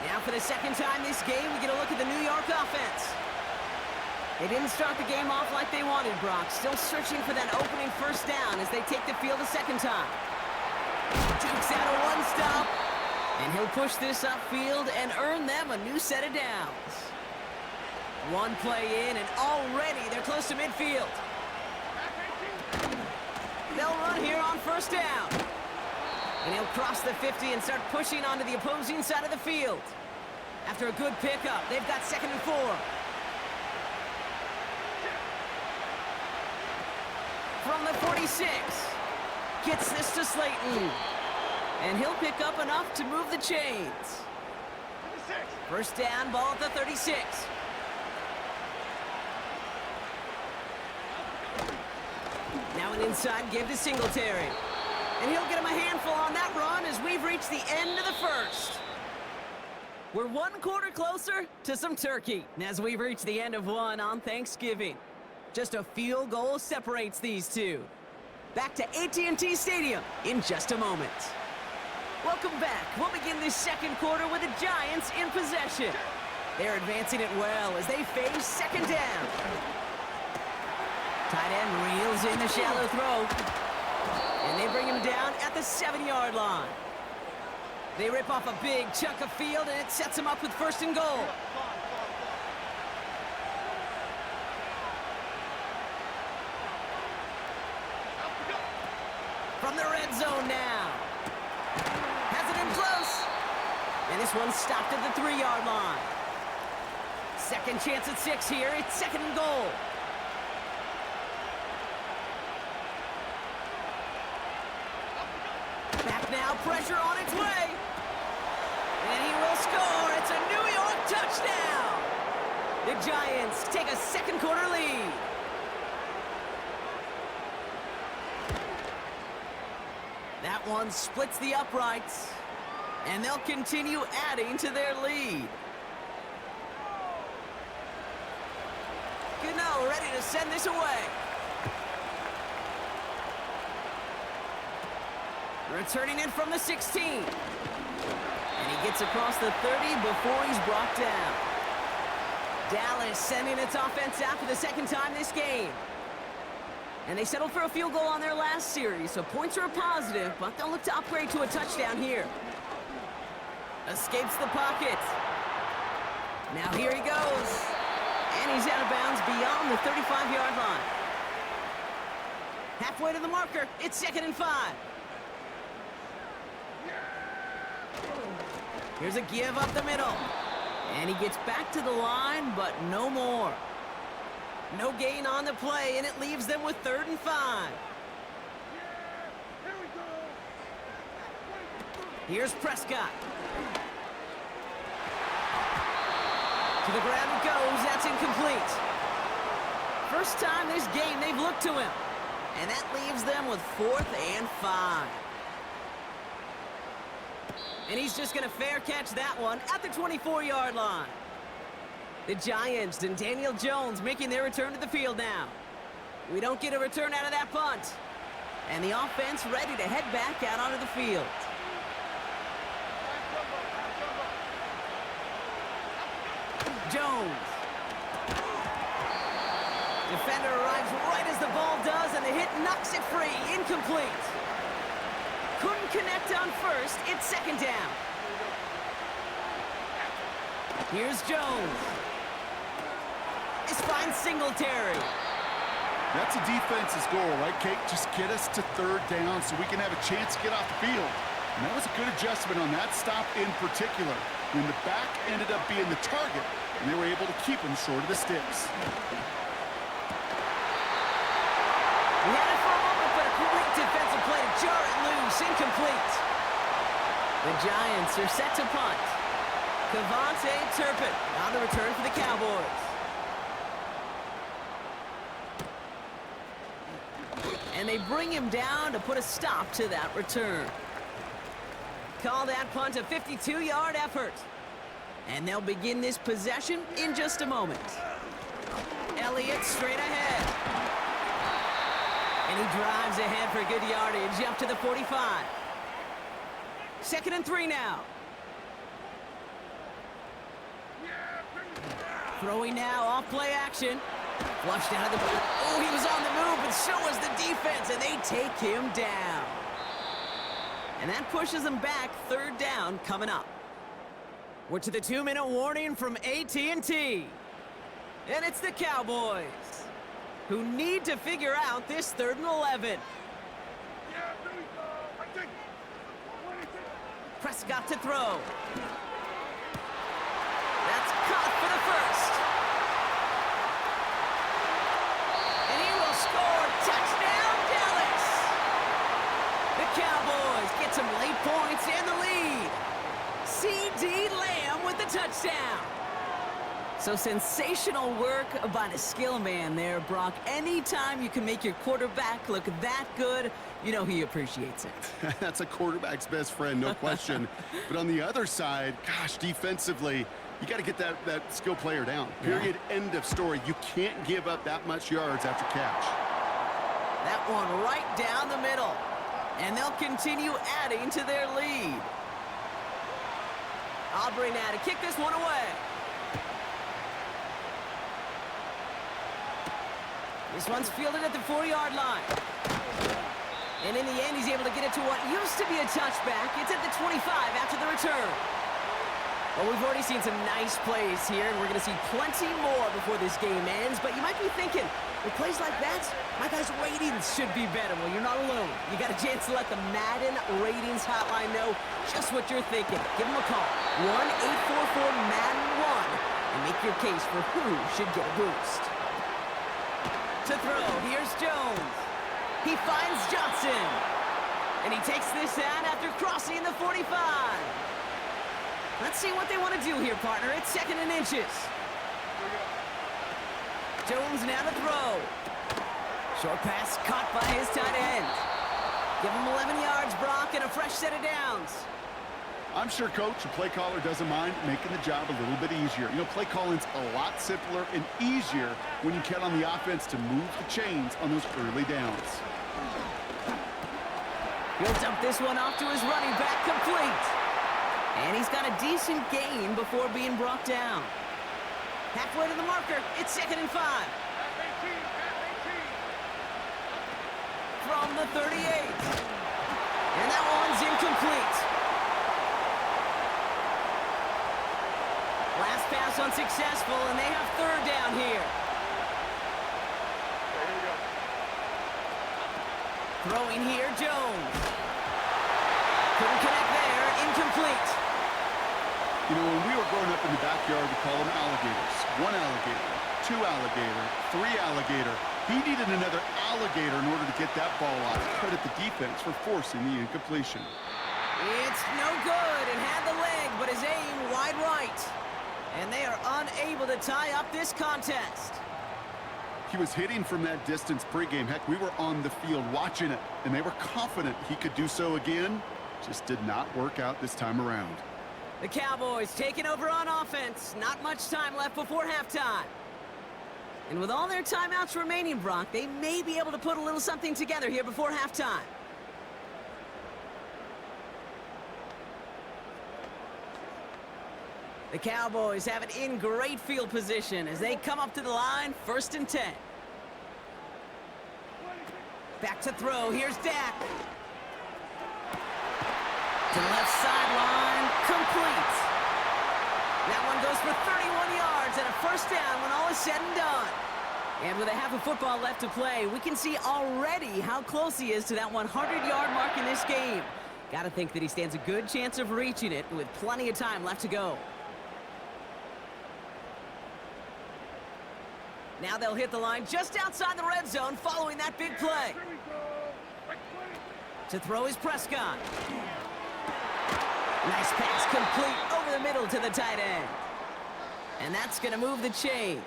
Now for the second time this game, we get a look at the New York offense. They didn't start the game off like they wanted, Brock. Still searching for that opening first down as they take the field a second time. Jukes out a one-stop. And he'll push this upfield and earn them a new set of downs. One play in, and already they're close to midfield. They'll run here on first down. And he'll cross the 50 and start pushing onto the opposing side of the field. After a good pickup, they've got 2nd and 4. From the 46, gets this to Slayton. And he'll pick up enough to move the chains. First down, ball at the 36. Now an inside give to Singletary. And he'll get him a handful on that run as we've reached the end of the first. We're 1 quarter closer to some turkey as we've reached the end of one on Thanksgiving. Just a field goal separates these two. Back to AT&T Stadium in just a moment. Welcome back. We'll begin this second quarter with the Giants in possession. They're advancing it well as they face 2nd down. Tight end reels in the shallow throw. And they bring him down at the 7-yard line. They rip off a big chunk of field and it sets him up with 1st and goal. From the red zone now. Close. And this one's stopped at the 3-yard line. Second chance at 6 here. It's 2nd and goal. Back now, pressure on its way. And he will score. It's a New York touchdown. The Giants take a second quarter lead. That one splits the uprights. And they'll continue adding to their lead. Gano ready to send this away. Returning it from the 16. And he gets across the 30 before he's brought down. Dallas sending its offense out for the 2nd time this game. And they settled for a field goal on their last series, so points are a positive, but they'll look to upgrade to a touchdown here. Escapes the pocket. Now here he goes. And he's out of bounds beyond the 35-yard line. Halfway to the marker. It's 2nd and 5. Here's a give up the middle. And he gets back to the line, but no more. No gain on the play, and it leaves them with 3rd and 5. Here we go. Here's Prescott. To the ground it goes. That's incomplete. First time this game they've looked to him. And that leaves them with 4th and 5. And he's just going to fair catch that one at the 24-yard line. The Giants and Daniel Jones making their return to the field now. We don't get a return out of that punt. And the offense ready to head back out onto the field. Jones. Defender arrives right as the ball does, and the hit knocks it free. Incomplete. Couldn't connect on first. It's 2nd down. Here's Jones. This finds Singletary. That's a defense's goal, right, Kate? Just get us to 3rd down so we can have a chance to get off the field. And that was a good adjustment on that stop in particular, when the back ended up being the target, and they were able to keep him short of the sticks. We had it for a moment, but a great defensive play to jar it loose. Incomplete. The Giants are set to punt. Cavante Turpin on the return for the Cowboys. And they bring him down to put a stop to that return. Call that punt a 52-yard effort. And they'll begin this possession in just a moment. Elliott straight ahead. And he drives ahead for good yardage up to the 45. 2nd and 3 now. Throwing now off play action. Flushed out of the... Oh, he was on the move, and so was the defense, and they take him down. And that pushes them back. 3rd down coming up. We're to the 2-minute warning from AT&T. And it's the Cowboys, who need to figure out this 3rd and 11. Yeah, here we go. I think. Prescott to throw. That's caught for the first. And he will score. Touchdown, Dallas. The Cowboys get some late points and the lead. C.D. Lamb with the touchdown. So sensational work by the skill man there, Brock. Anytime you can make your quarterback look that good, you know he appreciates it. That's a quarterback's best friend, no question. But on the other side, gosh, defensively, you got to get that skill player down. Period, end of story. You can't give up that much yards after catch. That one right down the middle. And they'll continue adding to their lead. Aubrey now to kick this one away. This one's fielded at the 4-yard line. And in the end, he's able to get it to what used to be a touchback. It's at the 25 after the return. Well, we've already seen some nice plays here, and we're going to see plenty more before this game ends. But you might be thinking, with plays like that, my guys' ratings should be better. Well, you're not alone. You got a chance to let the Madden ratings hotline know just what you're thinking. Give them a call, 1-844-MADDEN-1, and make your case for who should get a boost. To throw, here's Jones. He finds Johnson. And he takes this out after crossing the 45. Let's see what they want to do here, partner. It's 2nd and inches. Jones now to throw. Short pass caught by his tight end. Give him 11 yards, Brock, and a fresh set of downs. I'm sure coach or play caller doesn't mind making the job a little bit easier. You know, play calling's a lot simpler and easier when you count on the offense to move the chains on those early downs. He'll dump this one off to his running back, complete. And he's got a decent gain before being brought down. Halfway to the marker, it's 2nd and 5. From the 38. And that one's incomplete. Last pass unsuccessful, and they have 3rd down here. Throwing here, Jones. Couldn't connect there, incomplete. You know, when we were growing up in the backyard, we call them alligators. 1 alligator, 2 alligator, 3 alligator. He needed another alligator in order to get that ball out. Credit the defense for forcing the incompletion. It's no good. It had the leg, but his aim wide right. And they are unable to tie up this contest. He was hitting from that distance pregame. Heck, we were on the field watching it, and they were confident he could do so again. Just did not work out this time around. The Cowboys taking over on offense. Not much time left before halftime. And with all their timeouts remaining, Brock, they may be able to put a little something together here before halftime. The Cowboys have it in great field position as they come up to the line, 1st and 10. Back to throw. Here's Dak. To the left sideline, complete. That one goes for 31 yards and a 1st down when all is said and done. And with a half of football left to play, we can see already how close he is to that 100-yard mark in this game. Got to think that he stands a good chance of reaching it with plenty of time left to go. Now they'll hit the line just outside the red zone following that big play. To throw is Prescott. Nice pass complete over the middle to the tight end. And that's going to move the chains.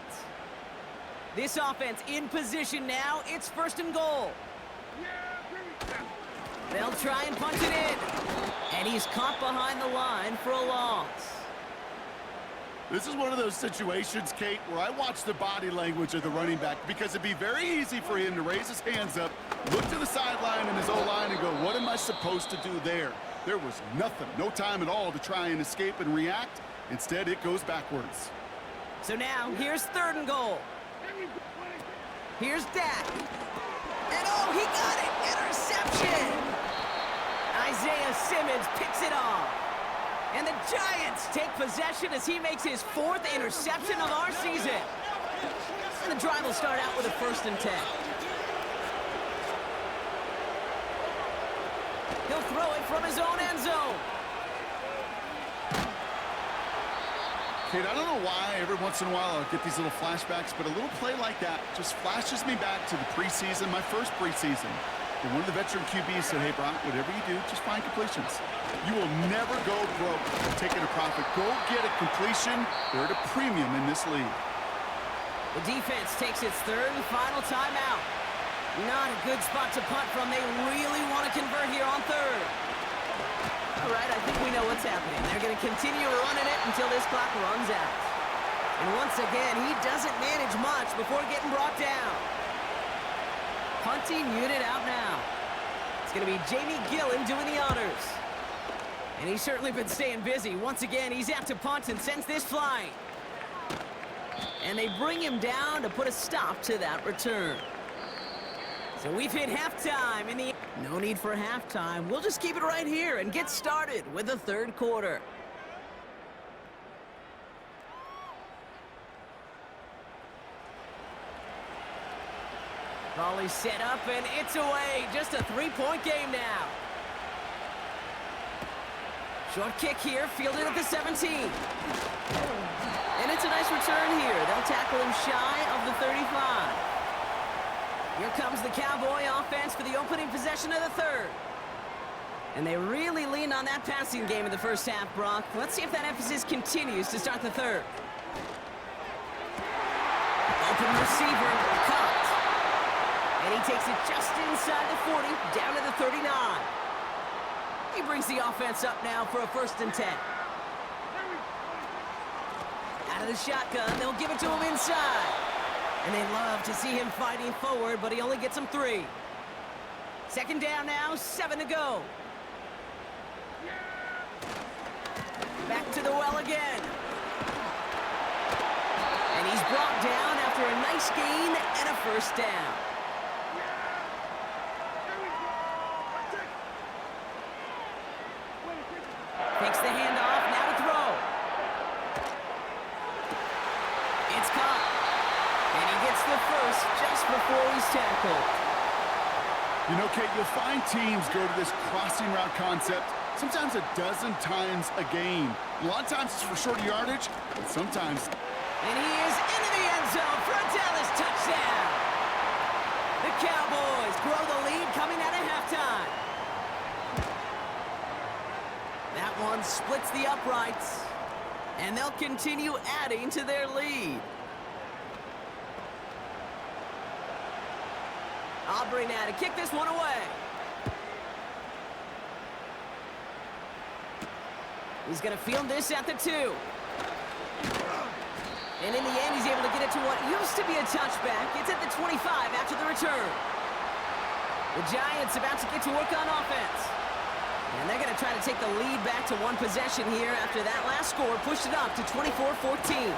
This offense in position now. It's 1st and goal. They'll try and punch it in. And he's caught behind the line for a loss. This is one of those situations, Kate, where I watch the body language of the running back because it'd be very easy for him to raise his hands up, look to the sideline and his O-line and go, what am I supposed to do there? There was nothing, no time at all to try and escape and react. Instead, it goes backwards. So now, here's 3rd and goal. Here's Dak. And oh, he got it! Interception! Isaiah Simmons picks it off. And the Giants take possession as he makes his 4th interception of our season. And the drive will start out with a 1st and 10. He'll throw it from his own end zone. Kate, I don't know why every once in a while I'll get these little flashbacks, but a little play like that just flashes me back to the preseason, my first preseason. And one of the veteran QBs said, hey, Brock, whatever you do, just find completions. You will never go broke taking a profit. Go get a completion. They're at a premium in this league. The defense takes its 3rd and final timeout. Not a good spot to punt from. They really want to convert here on 3rd. All right, I think we know what's happening. They're going to continue running it until this clock runs out. And once again, he doesn't manage much before getting brought down. Punting unit out now. It's going to be Jamie Gillen doing the honors. And he's certainly been staying busy. Once again, he's out to punt and sends this flying. And they bring him down to put a stop to that return. So we've hit halftime in the... No need for halftime. We'll just keep it right here and get started with the 3rd quarter. Volley set up, and it's away. Just a 3-point game now. Short kick here, fielded at the 17. And it's a nice return here. They'll tackle him shy of the 35. Here comes the Cowboy offense for the opening possession of the 3rd. And they really leaned on that passing game in the 1st half, Brock. Let's see if that emphasis continues to start the 3rd. Open receiver, caught. And he takes it just inside the 40, down to the 39. He brings the offense up now for a 1st and 10. Out of the shotgun, they'll give it to him inside. And they love to see him fighting forward, but he only gets them 3. 2nd down now, 7 to go. Back to the well again. And he's brought down after a nice gain and a 1st down. Takes the handoff, now to throw. It's caught. And he gets the 1st just before he's tackled. You know, Kate, you'll find teams go to this crossing route concept sometimes a dozen times a game. A lot of times it's for shorter yardage, but sometimes And he is into the end zone for a Dallas touchdown. The Cowboys grow the lead coming out of halftime. That one splits the uprights, and they'll continue adding to their lead. Aubrey now to kick this one away. He's going to field this at the 2. And in the end, he's able to get it to what used to be a touchback. It's at the 25 after the return. The Giants about to get to work on offense. And they're going to try to take the lead back to one possession here after that last score pushed it up to 24-14.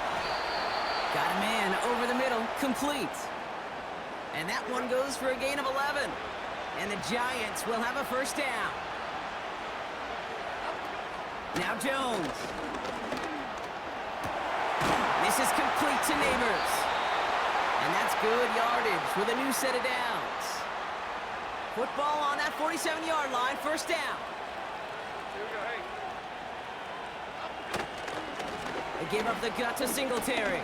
Got a man over the middle, complete. And that one goes for a gain of 11. And the Giants will have a first down. Now Jones. This is complete to Neighbors. And that's good yardage with a new set of downs. Football on that 47-yard line, first down. They gave up the gut to Singletary.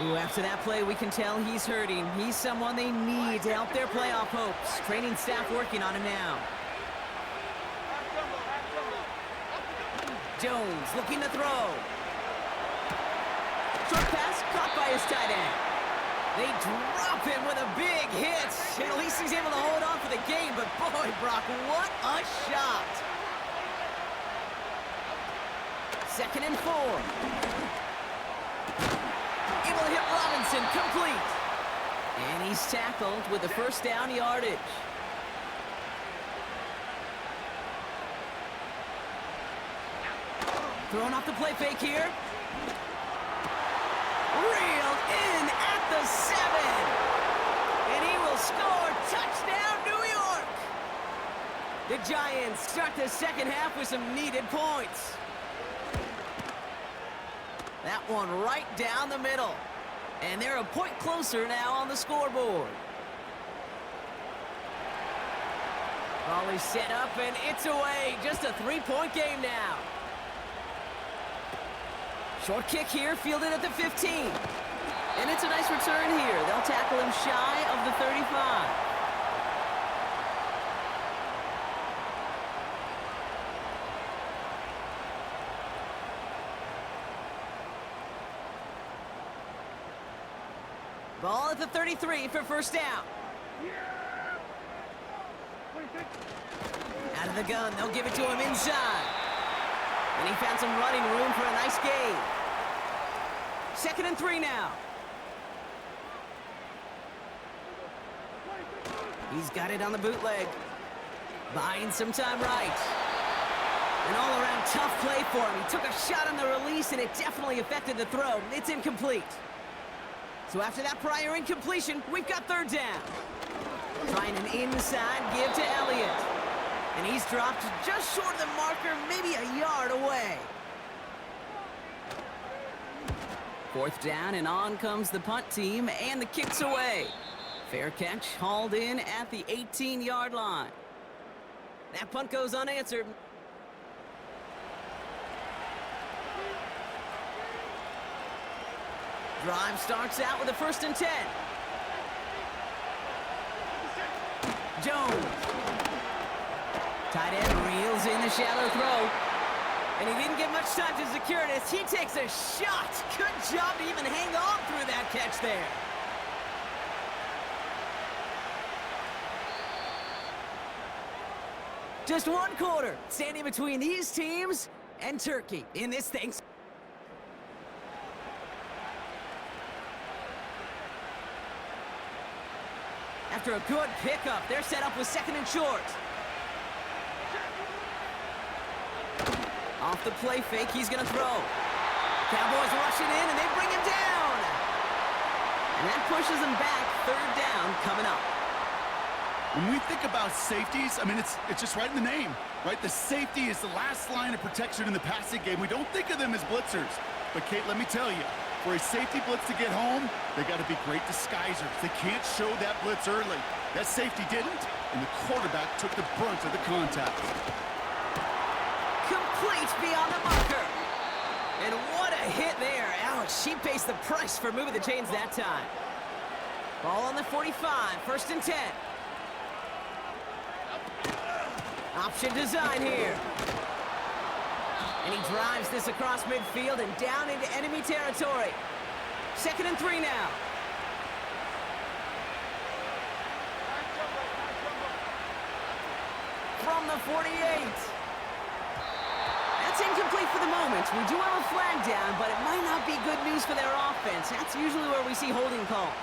Ooh, after that play, we can tell he's hurting. He's someone they need to help their playoff hopes. Training staff working on him now. Jones looking to throw. Short pass caught by his tight end. They drop him with a big hit. And at least he's able to hold on for the game. But boy, Brock, what a shot. 2nd and 4. Able to hit Robinson, complete. And he's tackled with the first down yardage. Throwing off the play fake here. Reeled in at the 7. And he will score. Touchdown, New York. The Giants start the second half with some needed points. That one right down the middle. And they're a point closer now on the scoreboard. Ball is set up and it's away. Just a 3-point game now. Short kick here, fielded at the 15. And it's a nice return here. They'll tackle him shy of the 35. Ball at the 33 for first down. Out of the gun, they'll give it to him inside. And he found some running room for a nice gain. 2nd and 3 now. He's got it on the bootleg. Buying some time right. An all-around tough play for him. He took a shot on the release, and it definitely affected the throw. It's incomplete. So after that prior incompletion, we've got 3rd down. Trying an inside give to Elliott. And he's dropped just short of the marker, maybe a yard away. 4th down, and on comes the punt team, and the kick's away. Fair catch, hauled in at the 18-yard line. That punt goes unanswered. Drive starts out with a 1st and 10. Jones. Tight end reels in the shallow throw. And he didn't get much time to secure it as he takes a shot. Good job to even hang on through that catch there. Just 1 quarter standing between these teams and Turkey in this thing. After a good pickup, they're set up with 2nd and short. Off the play fake, he's going to throw. Cowboys rushing in, and they bring him down. And that pushes him back. 3rd down coming up. When we think about safeties, I mean, it's just right in the name, right? The safety is the last line of protection in the passing game. We don't think of them as blitzers. But, Kate, let me tell you, for a safety blitz to get home, they got to be great disguisers. They can't show that blitz early. That safety didn't, and the quarterback took the brunt of the contact. Complete beyond the marker. And what a hit there. Ouch, she pays the price for moving the chains that time. Ball on the 45, 1st and 10. Option design here. And he drives this across midfield and down into enemy territory. 2nd and 3 now. From the 48. That's incomplete for the moment. We do have a flag down, but it might not be good news for their offense. That's usually where we see holding calls.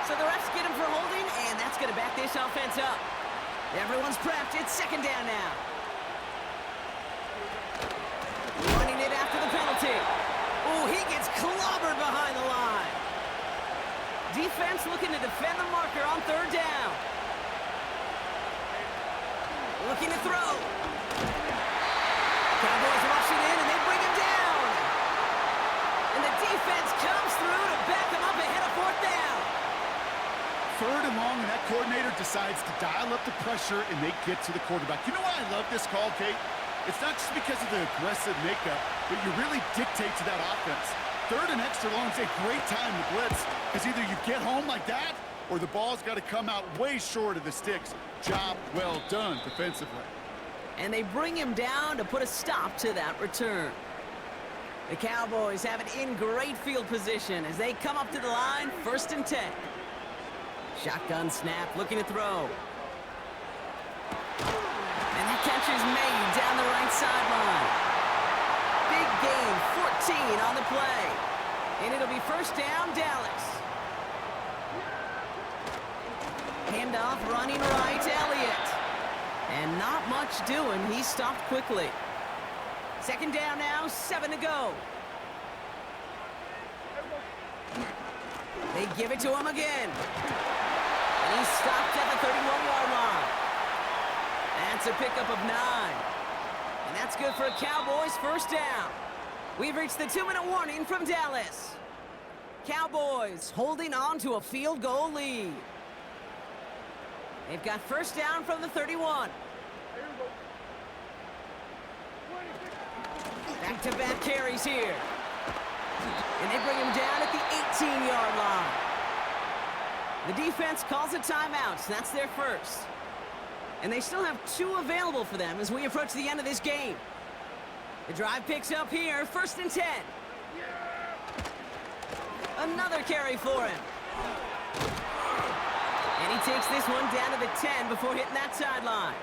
So the refs get him for holding, and that's going to back this offense up. Everyone's prepped. It's 2nd down now. Running it after the penalty. Oh, he gets clobbered behind the line. Defense looking to defend the marker on 3rd down. Looking to throw. Cowboys rush it in, and they bring him down. And the defense comes through to back him up ahead of 4th down. 3rd and long, and that coordinator decides to dial up the pressure, and they get to the quarterback. You know why I love this call, Kate? It's not just because of the aggressive makeup, but you really dictate to that offense. 3rd and extra long is a great time to blitz, because either you get home like that, or the ball's got to come out way short of the sticks. Job well done defensively. And they bring him down to put a stop to that return. The Cowboys have it in great field position as they come up to the line, 1st and 10. Shotgun snap, looking to throw. And that catch is made down the right sideline. Big gain, 14 on the play. And it'll be 1st down, Dallas. Handoff running right, Elliott. And not much doing. He stopped quickly. 2nd down now, 7 to go. They give it to him again. And he's stopped at the 31-yard line. That's a pickup of 9. And that's good for a Cowboys 1st down. We've reached the 2-minute warning from Dallas. Cowboys holding on to a field goal lead. They've got 1st down from the 31. Back-to-back carries here. And they bring him down at the 18-yard line. The defense calls a timeout. That's their 1st. And they still have 2 available for them as we approach the end of this game. The drive picks up here, 1st and 10. Another carry for him. And he takes this one down to the 10 before hitting that sideline.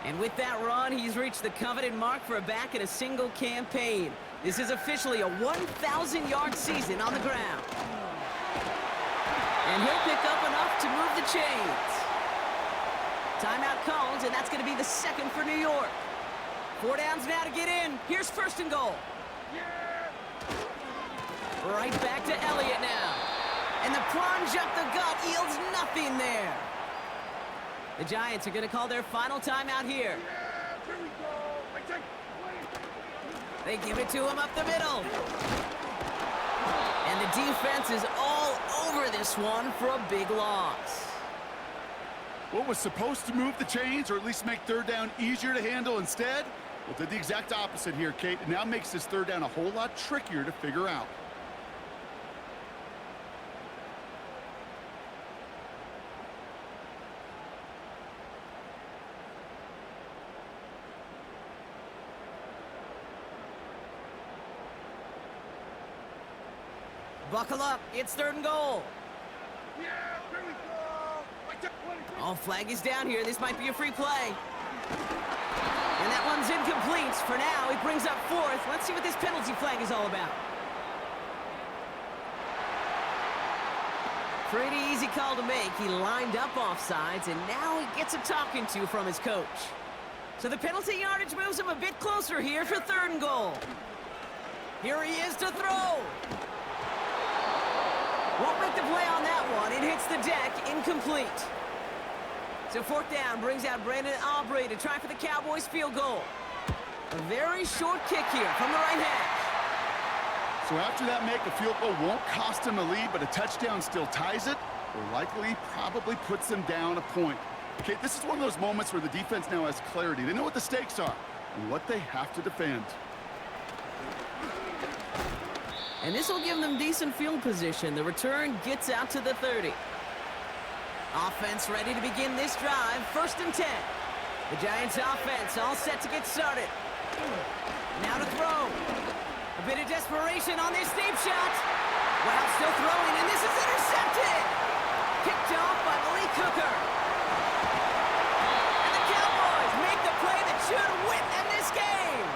And with that run, he's reached the coveted mark for a back in a single campaign. This is officially a 1,000-yard season on the ground. And he'll pick up enough to move the chains. Timeout called, and that's going to be the 2nd for New York. 4 downs now to get in. Here's 1st and goal. Right back to Elliott now. And the plunge up the gut yields nothing there. The Giants are going to call their final timeout here. They give it to him up the middle. And the defense is all over this one for a big loss. What was supposed to move the chains, or at least make 3rd down easier to handle instead? Well, did the exact opposite here, Kate. It now makes this 3rd down a whole lot trickier to figure out. Buckle up. It's 3rd and goal. Oh, flag is down here. This might be a free play. And that one's incomplete. For now, he brings up 4th. Let's see what this penalty flag is all about. Pretty easy call to make. He lined up offsides, and now he gets a talking to from his coach. So the penalty yardage moves him a bit closer here for 3rd and goal. Here he is to throw. Won't make the play on that one. It hits the deck, incomplete. So 4th down brings out Brandon Aubrey to try for the Cowboys field goal. A very short kick here from the right hash. So after that make, a field goal won't cost them a lead, but a touchdown still ties it, or likely probably puts them down a point. Okay, this is one of those moments where the defense now has clarity. They know what the stakes are and what they have to defend. And this will give them decent field position. The return gets out to the 30. Offense ready to begin this drive. 1st and 10. The Giants offense all set to get started. Now to throw. A bit of desperation on this deep shot. Wow, still throwing, and this is intercepted. Picked off by Malik Hooker. And the Cowboys make the play that should win them this game.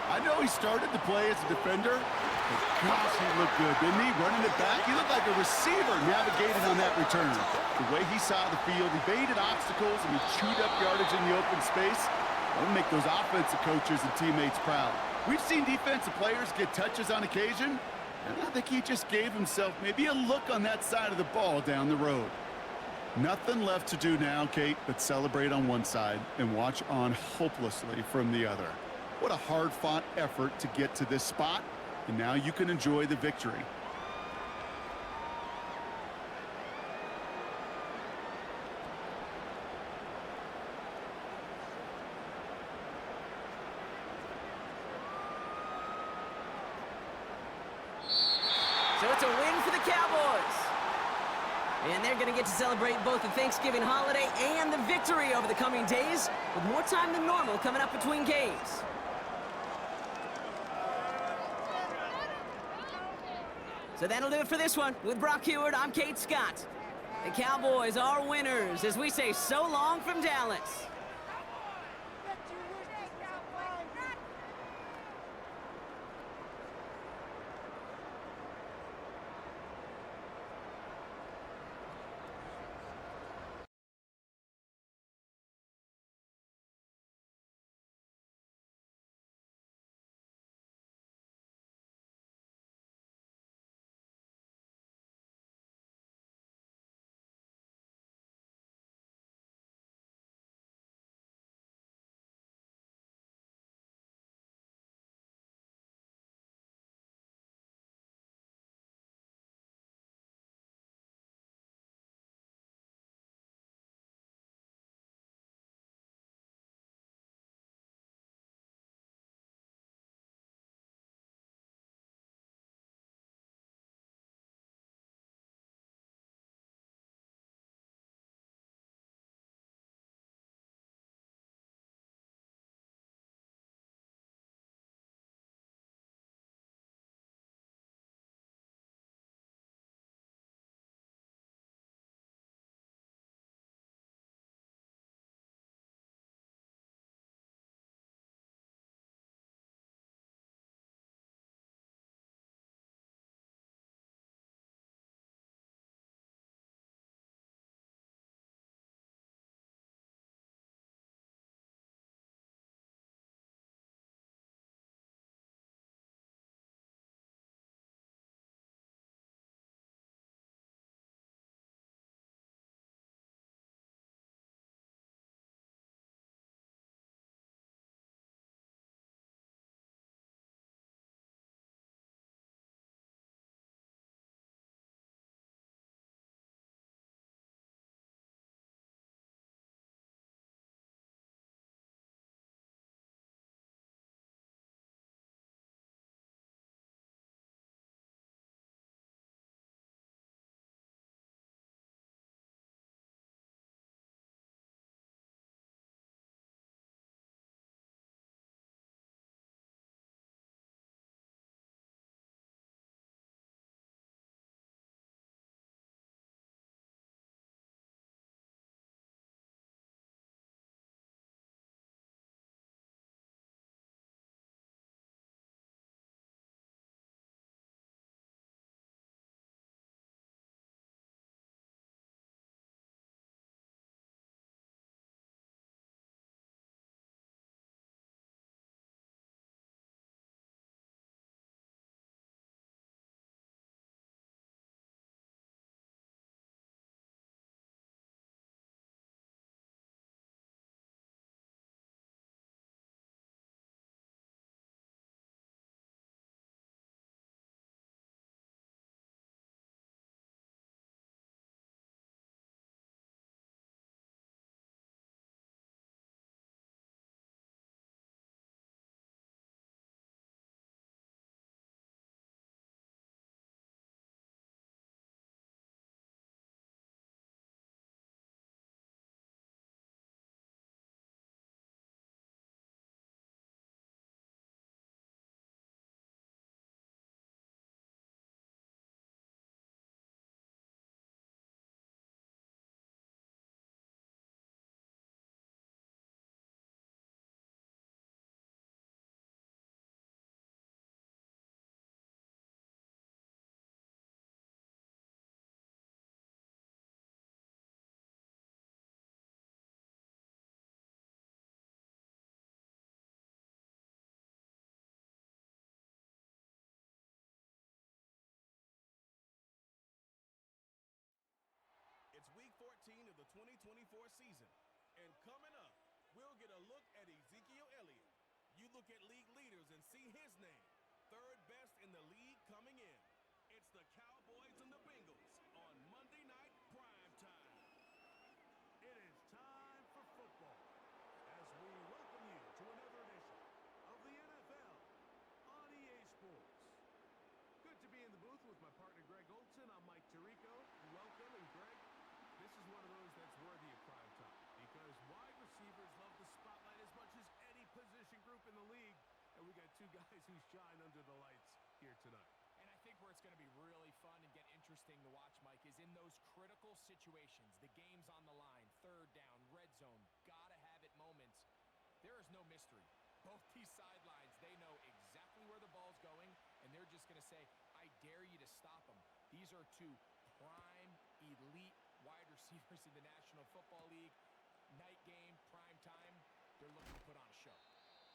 I know he started to play as a defender, but gosh, he looked good, didn't he? Running it back, he looked like a receiver navigating on that return. The way he saw the field, he evaded obstacles, and he chewed up yardage in the open space. That'll make those offensive coaches and teammates proud. We've seen defensive players get touches on occasion, and I think he just gave himself maybe a look on that side of the ball down the road. Nothing left to do now, Kate, but celebrate on one side and watch on hopelessly from the other. What a hard-fought effort to get to this spot, and now you can enjoy the victory. So it's a win for the Cowboys. And they're going to get to celebrate both the Thanksgiving holiday and the victory over the coming days, with more time than normal coming up between games. So that'll do it for this one. With Brock Heward, I'm Kate Scott. The Cowboys are winners as we say so long from Dallas. 2024 season. And coming up, we'll get a look at Ezekiel Elliott. You look at league leaders and see his name. Third best in the league coming in. It's the Cowboys and the Bengals on Monday Night Prime Time. It is time for football as we welcome you to another edition of the NFL on EA Sports. Good to be in the booth with my partner Greg Olson. I'm Mike Tirico. Welcome, and Greg, this is one of those that's worthy of prime time because wide receivers love the spotlight as much as any position group in the league, and we got two guys who shine under the lights here tonight. And I think where it's going to be really fun and get interesting to watch, Mike, is in those critical situations. The game's on the line, third down, red zone, gotta-have-it moments. There is no mystery. Both these sidelines, they know exactly where the ball's going, and they're just going to say, I dare you to stop them. These are two prime, elite wide receivers in the National Football League. Night game, prime time, they're looking to put on a show.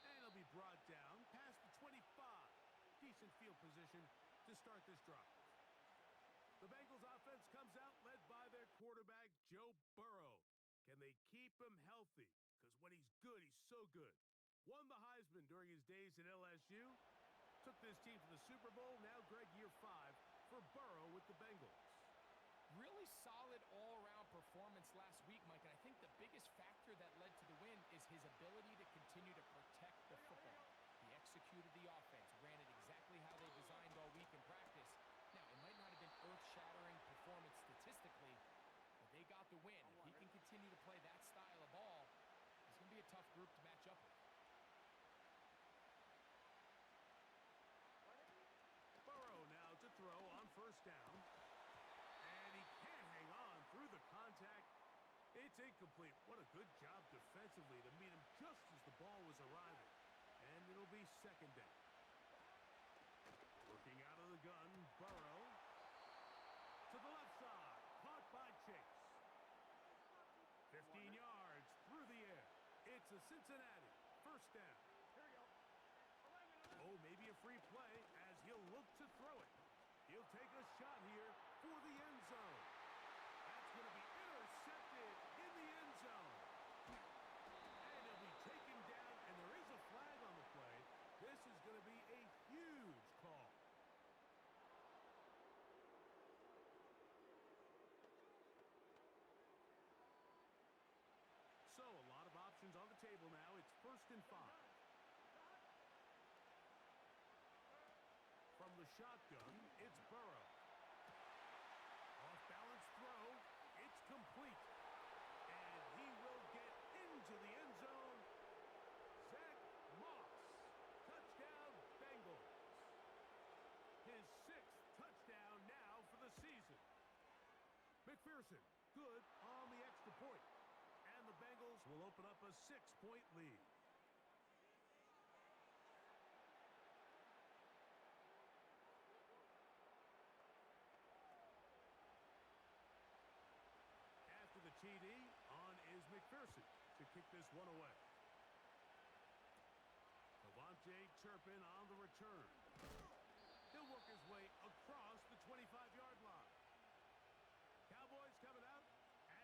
And it'll be brought down past the 25. Decent field position to start this drive. The Bengals offense comes out led by their quarterback, Joe Burrow. Can they keep him healthy? Because when he's good, he's so good. Won the Heisman during his days at LSU. Took this team to the Super Bowl. Now, Greg, year 5 for Burrow with the Bengals. Really solid all-around performance last week, Mike, and I think the biggest factor that led to the win is his ability to continue to protect the football. He executed the offense, ran it exactly how they designed all week in practice. Now, it might not have been earth-shattering performance statistically, but they got the win. If he can continue to play that style of ball, it's going to be a tough group to match up with. Burrow now to throw on first down. And he can't hang on through the contact. It's incomplete. What a good job defensively to meet him just as the ball was arriving. And it'll be second down. Working out of the gun, Burrow. To the left side. Caught by Chase. 15 yards through the air. It's a Cincinnati first down. Here we go. Oh, maybe a free play as he'll look to throw it. He'll take a shot here for the end zone. That's going to be intercepted in the end zone. And he'll be taken down, and there is a flag on the play. This is going to be a huge call. So, a lot of options on the table now. It's 1st and 5. From the shotgun, it's Burrow. Off-balance throw. It's complete. And he will get into the end zone. Zach Moss. Touchdown, Bengals. His 6th touchdown now for the season. McPherson, good on the extra point. And the Bengals will open up a 6-point lead. After the TD, on is McPherson to kick this one away. Devontae Turpin on the return. He'll work his way across the 25-yard line. Cowboys coming out.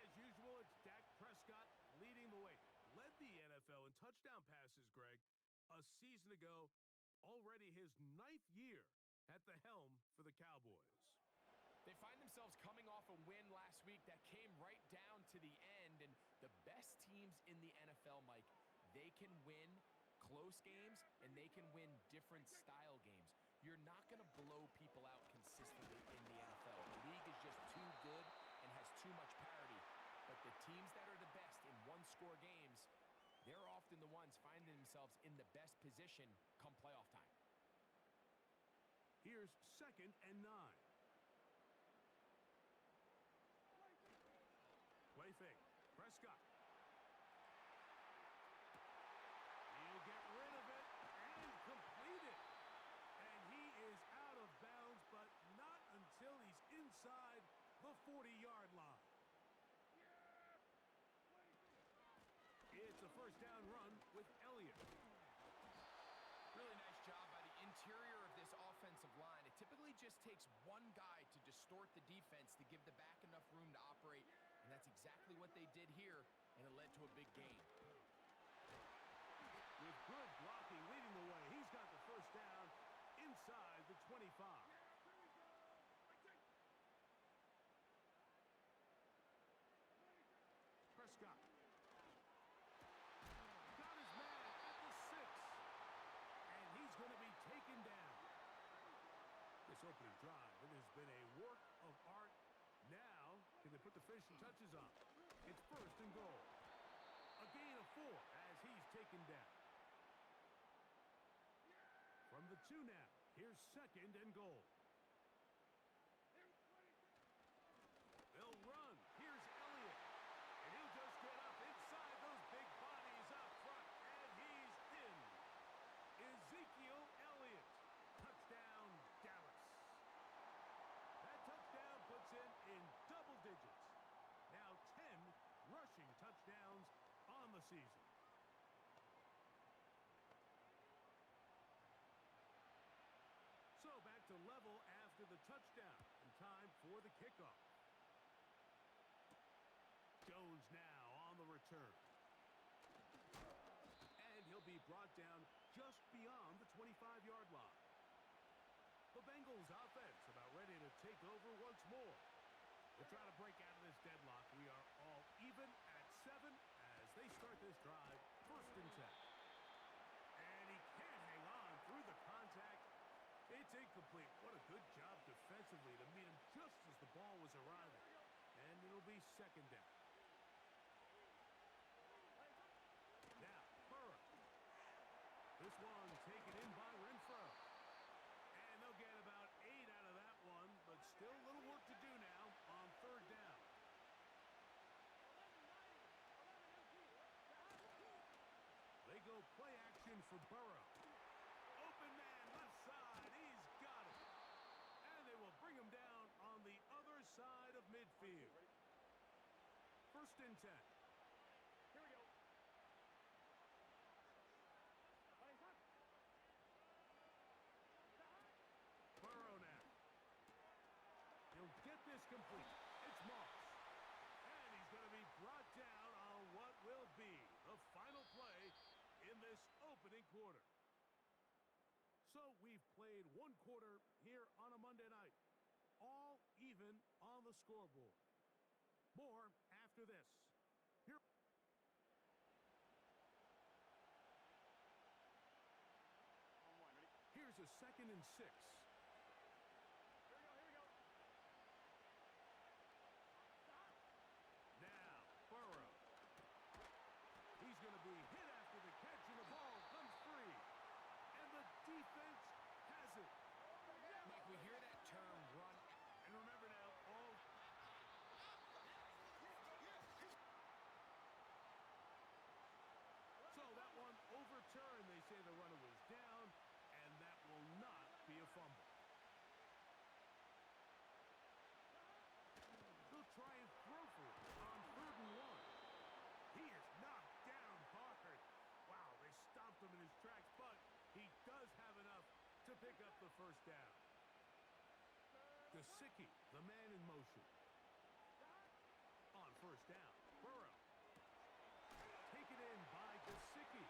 As usual, it's Dak Prescott leading the way. Led the NFL in touchdown passes, Greg, a season ago. Already his 9th year at the helm for the Cowboys. They find themselves coming off a win last week that came right down to the end, and the best teams in the NFL, Mike, they can win close games, and they can win different style games. You're not going to blow people out consistently in the NFL. The league is just too good and has too much parity. But the teams that are the best in one-score games, they're often the ones finding themselves in the best position come playoff time. Here's 2nd and 9. Play fake. Prescott. He'll get rid of it and complete it. And he is out of bounds, but not until he's inside the 40-yard line. It's a first down run with Elliott. Really nice job by the interior of this offensive line. It typically just takes one guy to distort the defense to give the back enough room to operate, and That's exactly what they did here, and it led to a big gain. With good blocking leading the way, he's got the first down inside the 25. Prescott. Got his man at the 6. And he's going to be taken down. This opening drive, it has been a work of art. Now, can they put the finishing touches on? It's first and goal. A gain of 4 as he's taken down. From the 2 now, here's second and goal. They'll run. Here's Elliott. And he'll just get up inside those big bodies up front. And he's in. Ezekiel Elliott. Touchdown, Dallas. That touchdown puts him in double digits. Now 10 rushing touchdowns on the season. So back to level after the touchdown. And time for the kickoff. Jones now on the return. And he'll be brought down just beyond the 25-yard line. The Bengals offense about ready to take over once more. They'll try to break out of this deadlock. We are all even at 7 as they start this drive, first and 10. And he can't hang on through the contact. It's incomplete. What a good job defensively to meet him just as the ball was arriving. And it'll be second down. Now, Burrow. This one taken in by Renfro. And they'll get about 8 out of that one, but still a little work to do now on third down. They go play action for Burrow. Open man left side. He's got it. And they will bring him down on the other side of midfield. First and 10. Here we go. Burrow now. He'll get this complete. It's Moss. And he's going to be brought down on what will be the final play in this opening quarter. So we've played one quarter here on a Monday night. All even on the scoreboard. More after this. Here. Here's a 2nd and 6. Now, Burrow. He's going to be hit after the catch, and the ball comes free. And the defense has it. Mike, we hear that term, run. And remember now, all... So that one overturned. They say the runner was down, and that will not be a fumble. They'll try and throw for it on 3rd and 1. He is knocked down hard. Wow, they stopped him in his tracks, but he does have enough to pick up the first down. Gesicki, the man in motion. On first down, Burrow. Taken in by Gesicki.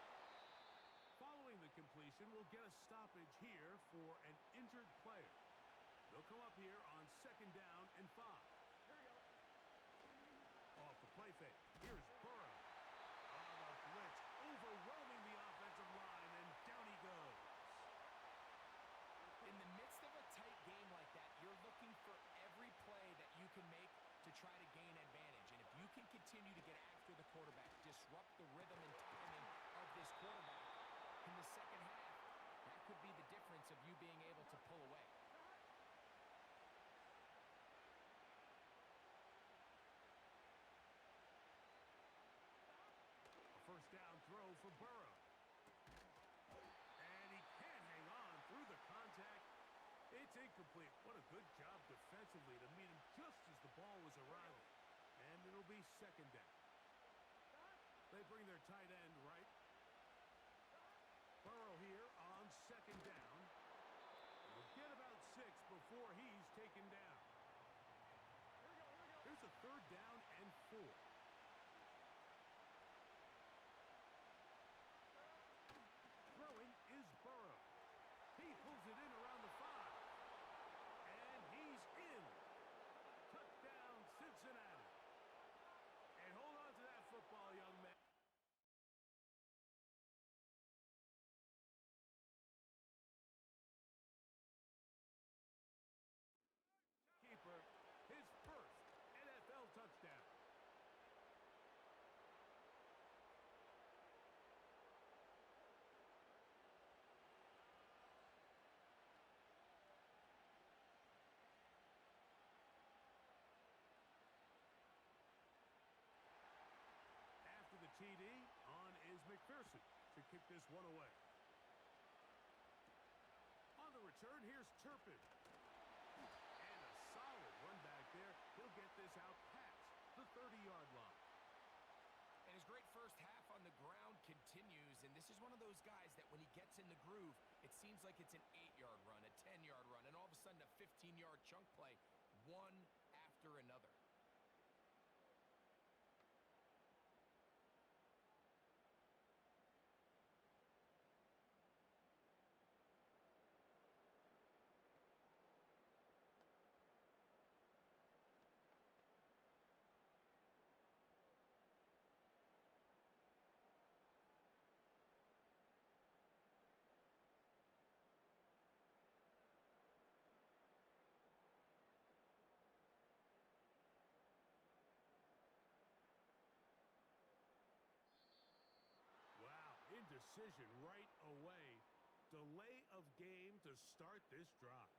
Following the completion, we'll get a stoppage here for an injured player. They'll come up here on 2nd down and 5. Off the play fake. Here's Burrow. On the blitz, overwhelming the offensive line, and down he goes. In the midst of a tight game like that, you're looking for every play that you can make to try to gain advantage. And if you can continue to get after the quarterback, disrupt the rhythm and timing of this quarterback in the second half, that could be the difference of you being able to pull away. First down throw for Burrow. And he can't hang on through the contact. It's incomplete. What a good job defensively to meet him just as the ball was arriving. And it'll be second down. They bring their tight end right. Burrow here on 2nd down. We'll get about 6 before he's taken down. Here's a 3rd down and 4. Throwing is Burrow. He pulls it in around the 5. And he's in. Touchdown, Cincinnati. And hold on to that football, young man. Keeper, his first NFL touchdown. After the TD, on is McPherson to kick this one away. On the return, here's Turpin. And a solid run back there. He'll get this out past the 30-yard line. And his great first half on the ground continues, and this is one of those guys that when he gets in the groove, it seems like it's an 8-yard run, a 10-yard run, and all of a sudden a 15-yard chunk play, one after another. Wow, indecision right away. Delay of game to start this drive.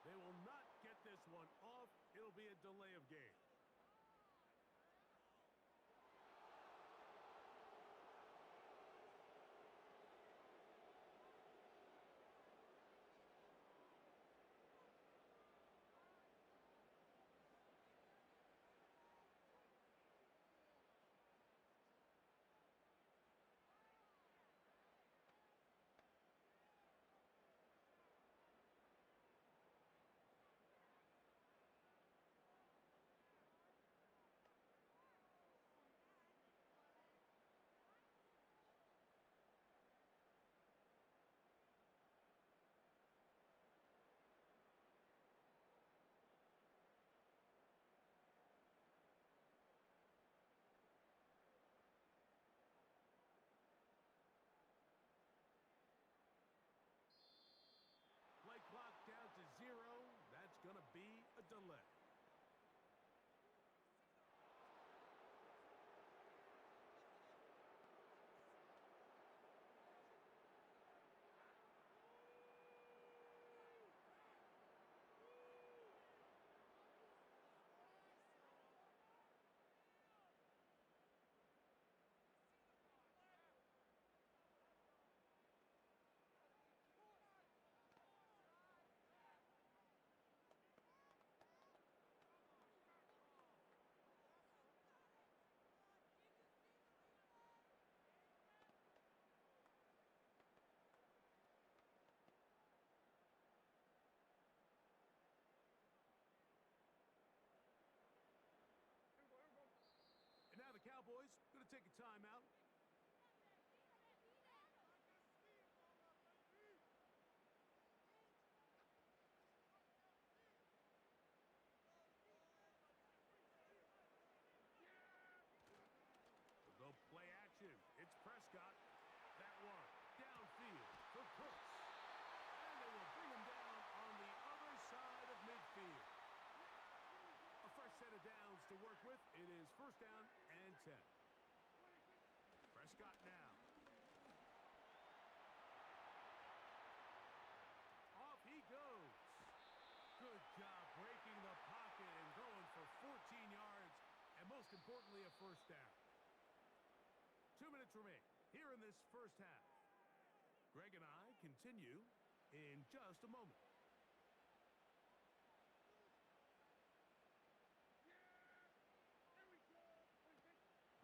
They will not get this one off. It'll be a delay of game. Play clock down to 0. That's going to be a delay. And now the Cowboys going to take a timeout. They'll go play action. It's Prescott. That one downfield for Cooks. And to work with. It is first down and 10. Prescott now. Off he goes. Good job breaking the pocket and going for 14 yards, and most importantly, a first down. 2 minutes remain here in this first half. Greg and I continue in just a moment.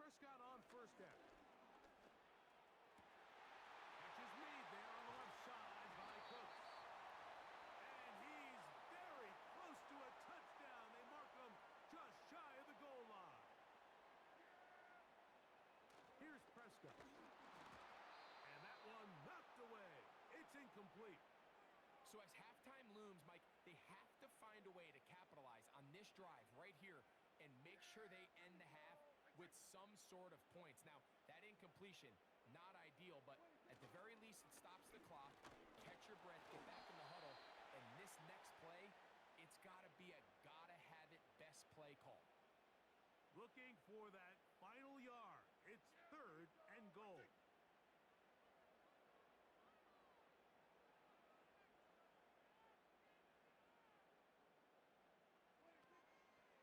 Prescott on first down. Catch is made there on the left side by Cooks. And he's very close to a touchdown. They mark him just shy of the goal line. Here's Prescott. And that one knocked away. It's incomplete. So as halftime looms, Mike, they have to find a way to capitalize on this drive right here and make sure they end the half with some sort of points. Now, that incompletion, not ideal, but at the very least, it stops the clock. Catch your breath, get back in the huddle, and this next play, it's got to be a gotta-have-it best play call. Looking for that final yard. It's third and goal.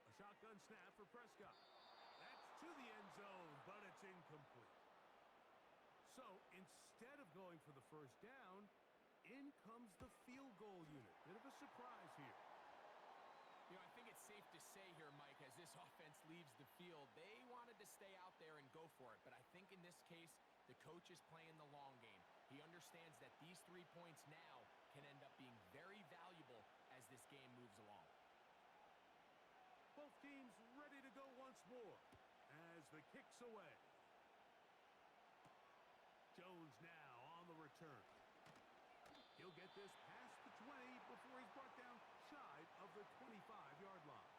A shotgun snap for Prescott. That's to the end zone, but it's incomplete. So instead of going for the first down, in comes the field goal unit. Bit of a surprise here. You know, I think it's safe to say here, Mike, as this offense leaves the field, they wanted to stay out there and go for it. But I think in this case, the coach is playing the long game. He understands that these 3 points now can end up being very valuable as this game moves along. Both teams ready to go once more as the kick's away. Jones now on the return. He'll get this past the 20 before he's brought down shy of the 25-yard line.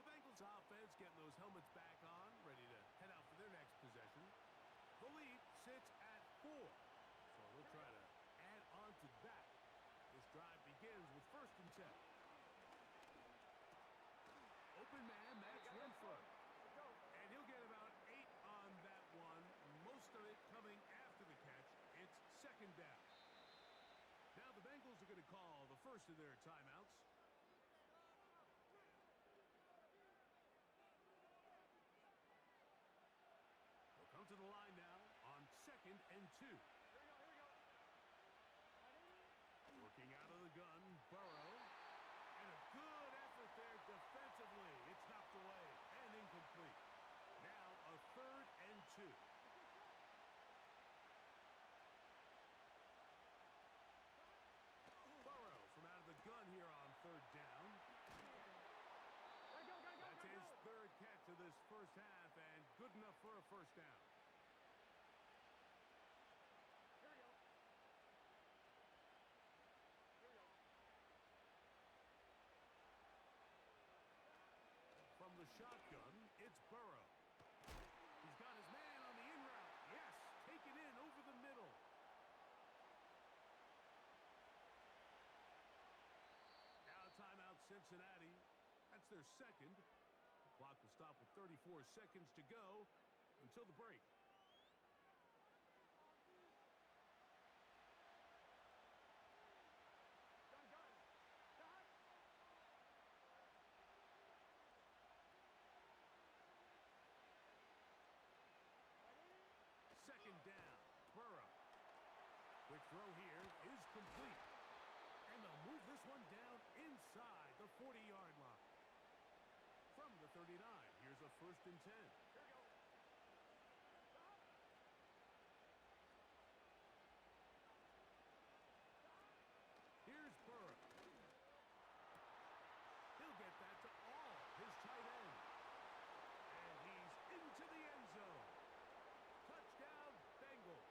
The Bengals offense getting those helmets back on, ready to head out for their next possession. The lead sits at 4, so they'll try to add on to that. This drive begins with first and 10. Open man, that's Renfro. And he'll get about 8 on that one, most of it coming after the catch. It's second down. Now the Bengals are going to call the first of their timeouts. They'll come to the line now on second and 2. Working out of the gun, Burrow. And a good effort there defensively. It's knocked away and incomplete. Now a third and 2. Burrow from out of the gun here on third down. That's his third catch of this first half and good enough for a first down. From the shotgun, it's Burrow. He's got his man on the in route. Yes, take it in over the middle. Now timeout Cincinnati. That's their second. The clock will stop with 34 seconds to go until the break. Second down, Burrow. Quick throw here is complete. And they'll move this one down inside the 40-yard line. From the 39, here's a first and 10. Here's Burrow. He'll get that to all his tight end. And he's into the end zone. Touchdown, Bengals.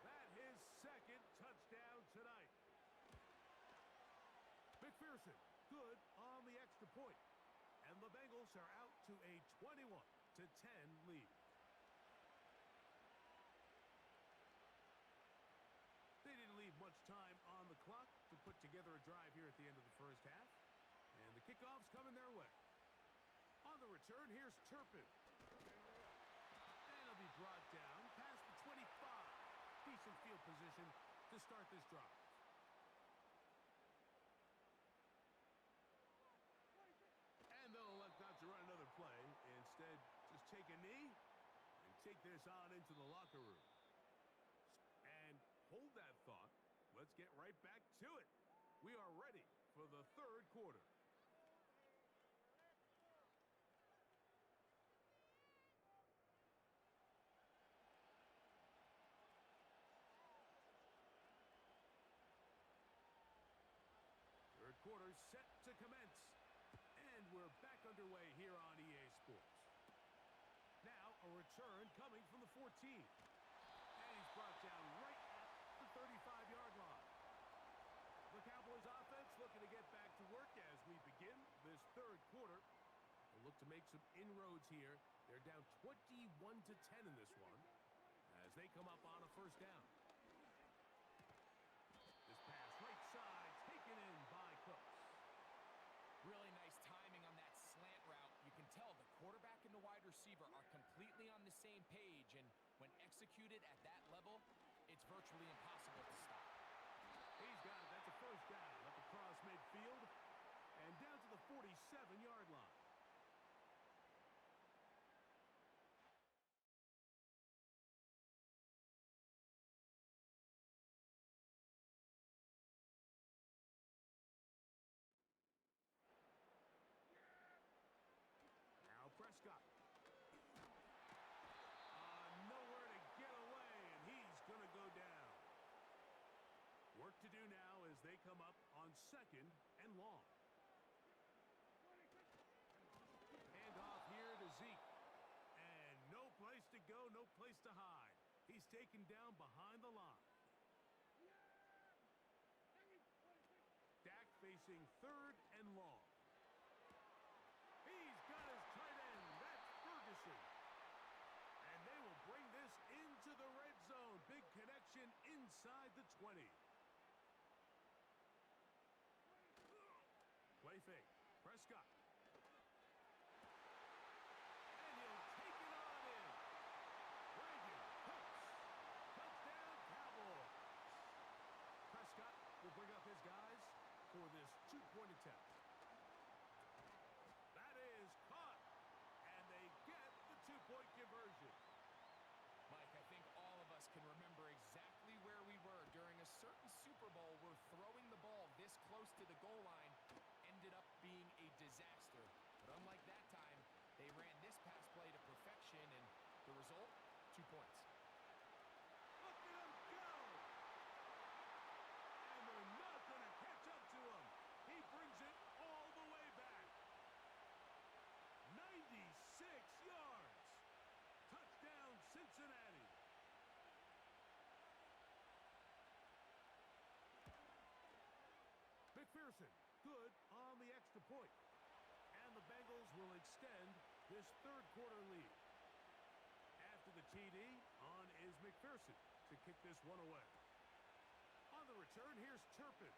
That his second touchdown tonight. McPherson, good on the extra point. And the Bengals are out to a 21-10 lead. They didn't leave much time on the clock to put together a drive here at the end of the first half. And the kickoff's coming their way. On the return, here's Turpin. And he'll be brought down past the 25. Decent field position to start this drive. And they'll elect not to run another play. Instead, just take a knee and take this on into the locker room. And hold that thought. Let's get right back to it. We are ready for the third quarter. Third quarter set to commence. And we're back underway here on EA Sports. Now a return coming from the 14. And he's brought down right at the 35-yard line. The Cowboys offense looking to get back to work as we begin this third quarter. They'll look to make some inroads here. They're down 21-10 in this one as they come up on a first down. This pass right side taken in by Cooks. Really nice timing on that slant route. You can tell the quarterback and the wide receiver are completely on the same page, and when executed at that level, it's virtually impossible to stop. He's got it. That's a first down up across midfield and down to the 47-yard line. Now Prescott. Nowhere to get away, and he's going to go down. Work to do now as they come up on second and long. Hand off here to Zeke. And no place to go, no place to hide. He's taken down behind the line. Dak facing third and long. He's got his tight end. That's Ferguson. And they will bring this into the red zone. Big connection inside the 20. Play fake. Prescott. And he'll take it on in. Brandon Cooks. Touchdown, Cowboys. Prescott will bring up his guys for this two-point attempt. That is caught. And they get the two-point conversion. Mike, I think all of us can remember exactly where we were during a certain Super Bowl where throwing the ball this close to the goal line ended up being a disaster. But unlike that time, they ran this pass play to perfection, and the result, 2 points. Look at him go! And they're not going to catch up to him. He brings it all the way back. 96 yards. Touchdown, Cincinnati. McPherson, good on the extra point. And the Bengals will extend this third quarter lead. After the TD, on is McPherson to kick this one away. On the return, here's Turpin.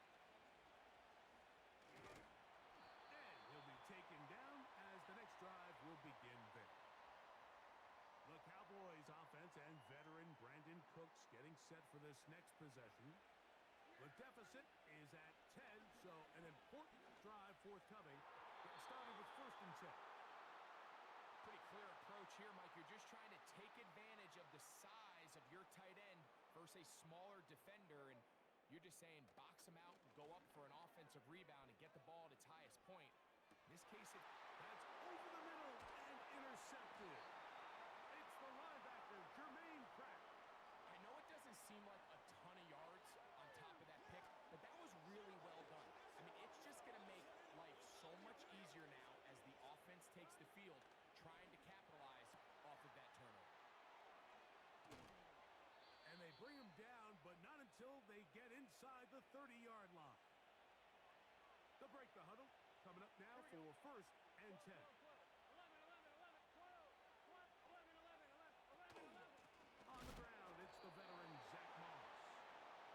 And he'll be taken down as the next drive will begin there. The Cowboys offense and veteran Brandon Cooks getting set for this next possession. The deficit is at 10, so an important drive forthcoming. Getting started with 1st and 10. Pretty clear approach here, Mike. You're just trying to take advantage of the size of your tight end versus a smaller defender, and you're just saying box him out and go up for an offensive rebound and get the ball at its highest point. In this case, that's over the middle and intercepted. It's the linebacker, Jermaine Pratt. I know it doesn't seem like a ton of yards on top of that pick, but that was really well done. I mean, it's just going to make life so much easier now as the offense takes the field, trying to capitalize off of that turnover. And they bring him down, but not until they get inside the 30-yard line. They'll break the huddle. Coming up now for 1st and 10. On the ground, it's the veteran Zach Moss.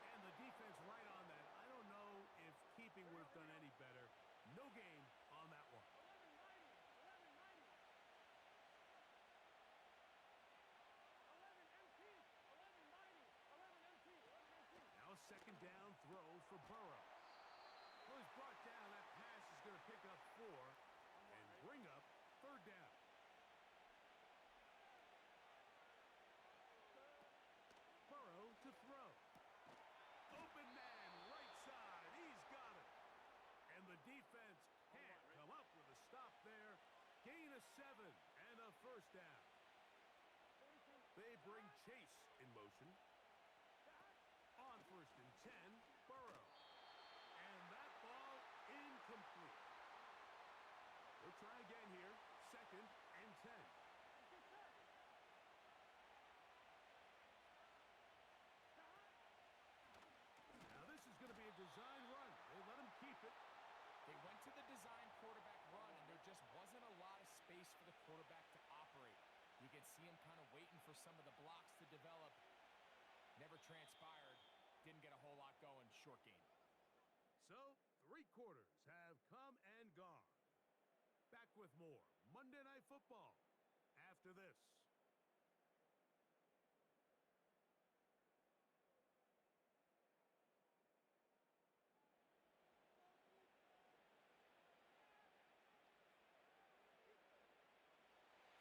And the defense right on that. I don't know if keeping would have done any better. No gain on that one. a 7 and a first down. They bring Chase in motion. On 1st and 10, Burrow. And that ball incomplete. We'll try again here. 2nd and 10. Now this is going to be a design run. They let him keep it. They went to the design quarterback run, and there just wasn't a lot of space for the quarterback to operate. You can see him kind of waiting for some of the blocks to develop. Never transpired. Didn't get a whole lot going. Short game. So, 3 quarters have come and gone. Back with more Monday Night Football after this.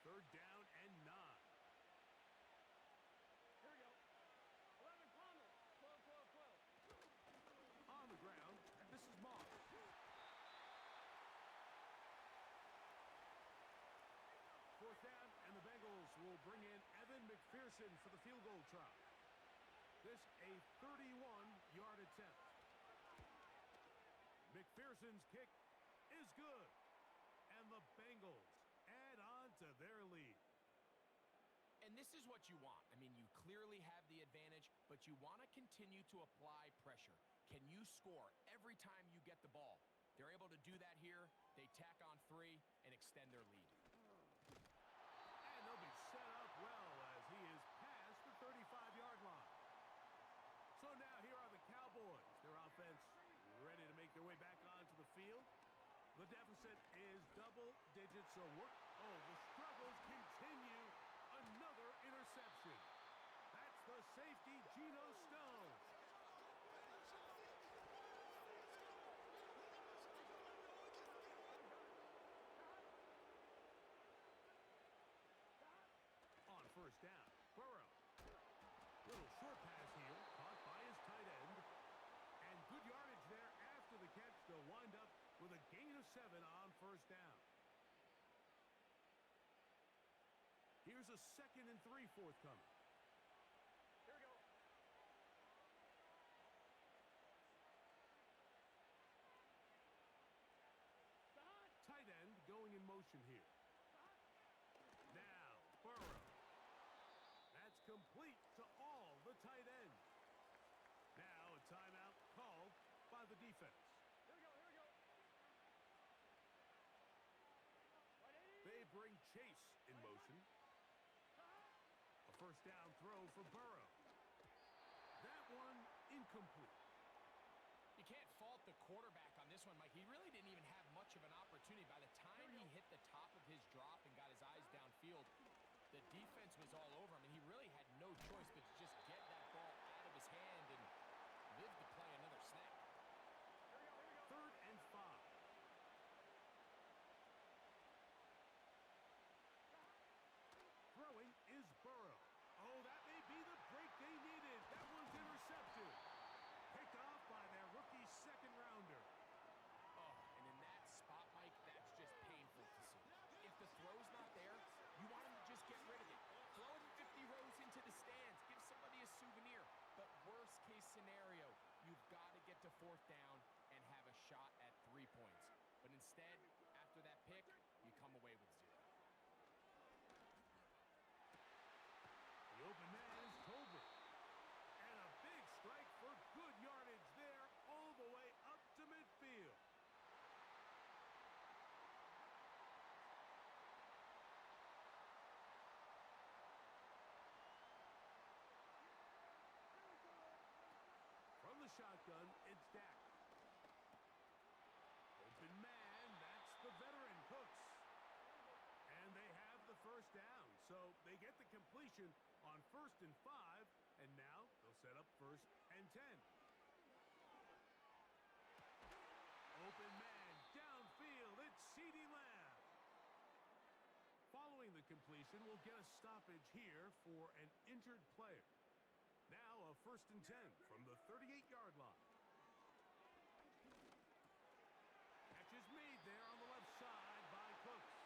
Third down and 9. Here we go. 11 Palmer. 12, 12, 12. On the ground, this is Moss. Fourth down, and the Bengals will bring in Evan McPherson for the field goal try. This a 31-yard attempt. McPherson's kick is good. And the Bengals add on to their lead. And this is what you want. I mean, you clearly have the advantage, but you want to continue to apply pressure. Can you score every time you get the ball? They're able to do that here. They tack on 3 and extend their lead. And they'll be set up well as he is past the 35-yard line. So now here are the Cowboys. Their offense ready to make their way back onto the field. The deficit is double digits, so the struggles continue. Another interception. That's the safety, Geno Stone. On 1st down, Burrow. Little short pass here, caught by his tight end. And good yardage there after the catch. They'll wind up with a gain of 7 on 1st down. Here's a 2nd and 3 forthcoming. Here we go. Tight end going in motion here. Now, Burrow. That's complete to all the tight ends. Now a timeout called by the defense. Here we go, here we go. They bring Chase in motion. A 1st down throw for Burrow. That one incomplete. You can't fault the quarterback on this one, Mike. He really didn't even have much of an opportunity. By the time he hit the top of his drop and got his eyes downfield, the defense was all over him, and he really had no choice but to just get that ball out of his hand and live to play another snap. 3rd and 5. Throwing is Burrow. Oh, that may be the break they needed. That one's intercepted. Picked off by their rookie 2nd-rounder. Oh, and in that spot, Mike, that's just painful to see. If the throw's not there, you want him to just get rid of it. Throw him 50 rows into the stands. Give somebody a souvenir. But worst case scenario, you've got to get to 4th down and have a shot at 3 points. But instead, after that pick, you come away with 0. The open man is Tolbert. And a big strike for good yardage there all the way up to midfield. From the shotgun, it's Dak. Open man, that's the veteran Cooks. And they have the 1st down, so they get the completion on 1st and 5, and now they'll set up 1st and 10. Open man, downfield, it's CeeDee Lamb. Following the completion, we'll get a stoppage here for an injured player. Now a 1st and 10 from the 38-yard line. Catch is made there on the left side by Cooks.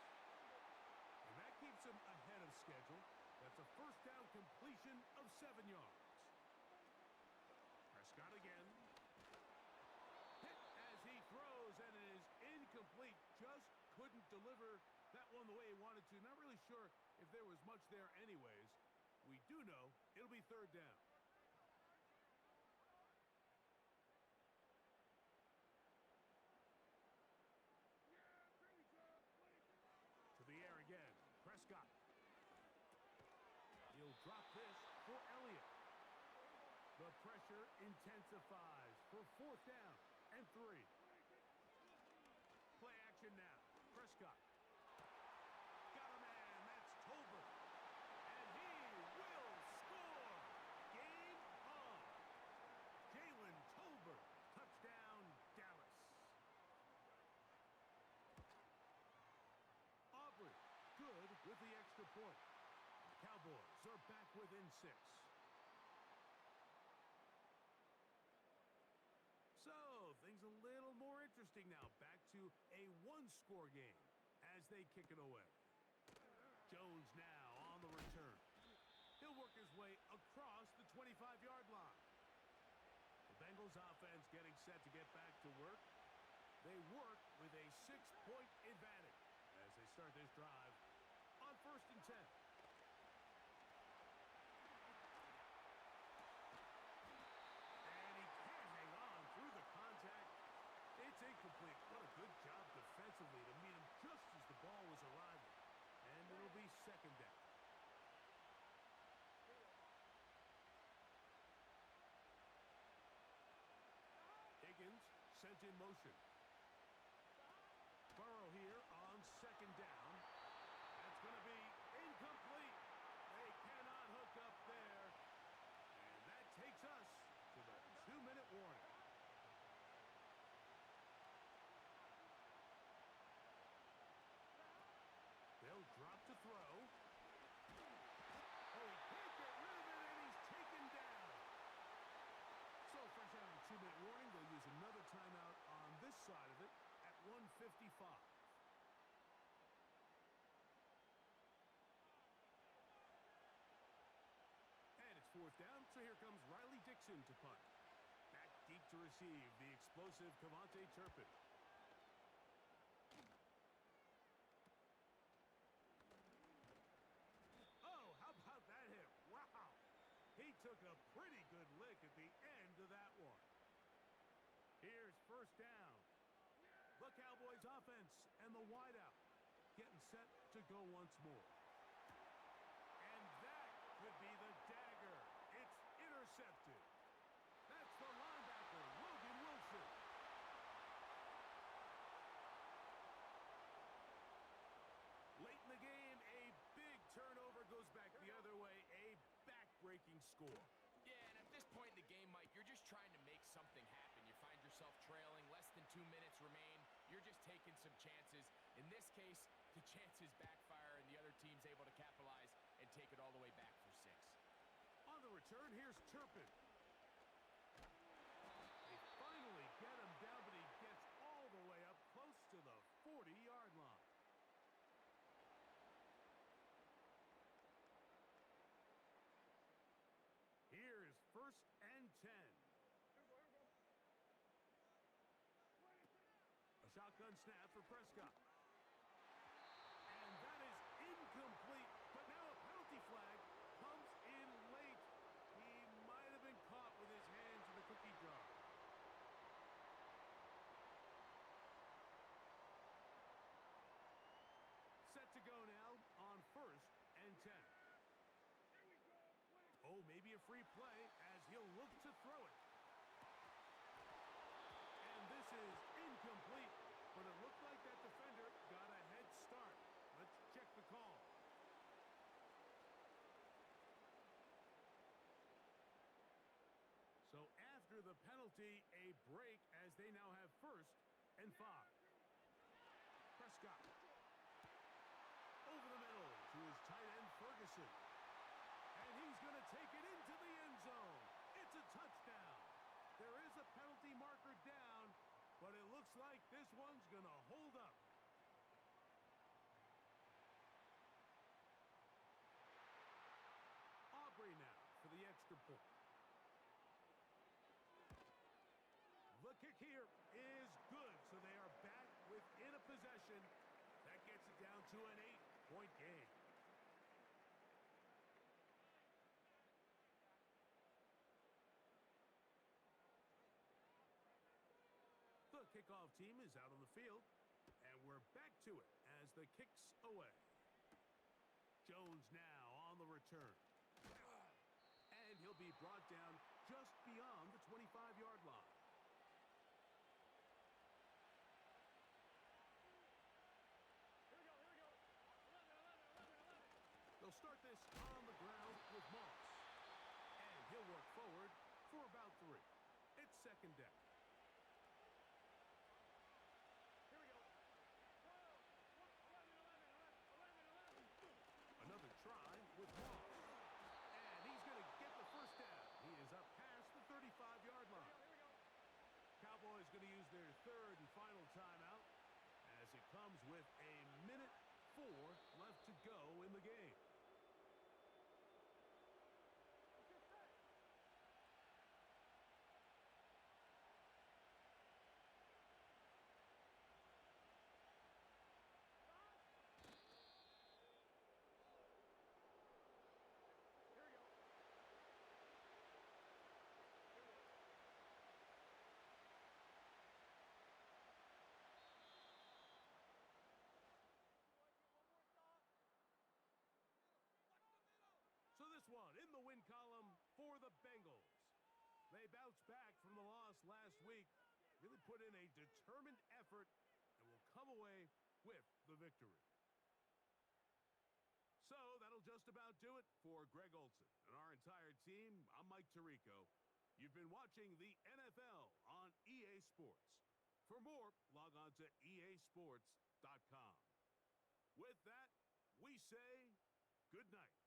couldn't deliver that one the way he wanted to. Not really sure if there was much there anyways. We do know it'll be third down. To the air again. Prescott. He'll drop this for Elliott. The pressure intensifies for fourth down and 3. Play action now. Prescott. Got a man. That's Tolbert. And he will score. Game on. Jalen Tolbert. Touchdown, Dallas. Aubrey, good with the extra point. The Cowboys are back within 6. So, things a little more interesting now. Back to a one-score game as they kick it away. Jones now on the return. He'll work his way across the 25-yard line. The Bengals offense getting set to get back to work. They work with a 6-point advantage as they start this drive on 1st and 10. And he can't hang on through the contact. It's incomplete. What a good job defensively to meet him just as the ball was arriving. And it'll be second down. Higgins sent in motion. Burrow here on second down. That's going to be incomplete. They cannot hook up there. And that takes us to the 2-minute warning. They'll drop to throw. Oh, he can't get rid of it, and he's taken down. So fresh out of the 2-minute warning, they'll use another timeout on this side of it at 1:55. And it's fourth down, so here comes Riley Dixon to punt. Back deep to receive the explosive Cavante Turpin. Oh, how about that hit? Wow! He took a pretty good lick at the end of that one. Here's first down. The Cowboys offense and the wideout getting set to go once more. And that could be the dagger. It's intercepted. That's the linebacker, Logan Wilson. Late in the game, a big turnover goes back the other way. A back-breaking score. Yeah, and at this point in the game, Mike, you're just trying to make something happen. You find yourself trailing, less than 2 minutes remain. You're just taking some chances. In this case, the chances backfire, and the other team's able to capitalize and take it all the way back for 6. On the return, here's Turpin. They finally get him down, but he gets all the way up close to the 40-yard line. Here's first and 10. A shotgun snap for Prescott. And that is incomplete, but now a penalty flag comes in late. He might have been caught with his hands in the cookie jar. Set to go now on 1st and 10. Oh, maybe a free play as he'll look to throw it. And this is incomplete, but it looked like that defender got a head start. Let's check the call. So after the penalty, a break as they now have 1st and 5. Prescott. Over the middle to his tight end, Ferguson. And he's going to take it into the end zone. It's a touchdown. There is a penalty marker down, but it looks like this one's going to hold up. Aubrey now for the extra point. The kick here is good, so they are back within a possession. That to an 8-point game. The kickoff team is out on the field, and we're back to it as the kick's away. Jones now on the return. And he'll be brought down just beyond the 25-yard line. Here we go, here we go. 11. They'll start this on the ground with Moss. And he'll work forward for about 3. It's second down. Here we go. 11. Another try with Moss. And he's going to get the first down. He is up past the 35-yard line. Here we go. Cowboys going to use their third and final timeout as it comes with 1:04 left to go in the game. Here we go. So this one in the win column for the Bengals. They bounced back from the loss last week, really put in a determined effort, and will come away with the victory. So that'll just about do it for Greg Olson and our entire team. I'm Mike Tirico. You've been watching the NFL on EA Sports. For more, log on to easports.com. With that, we say good night.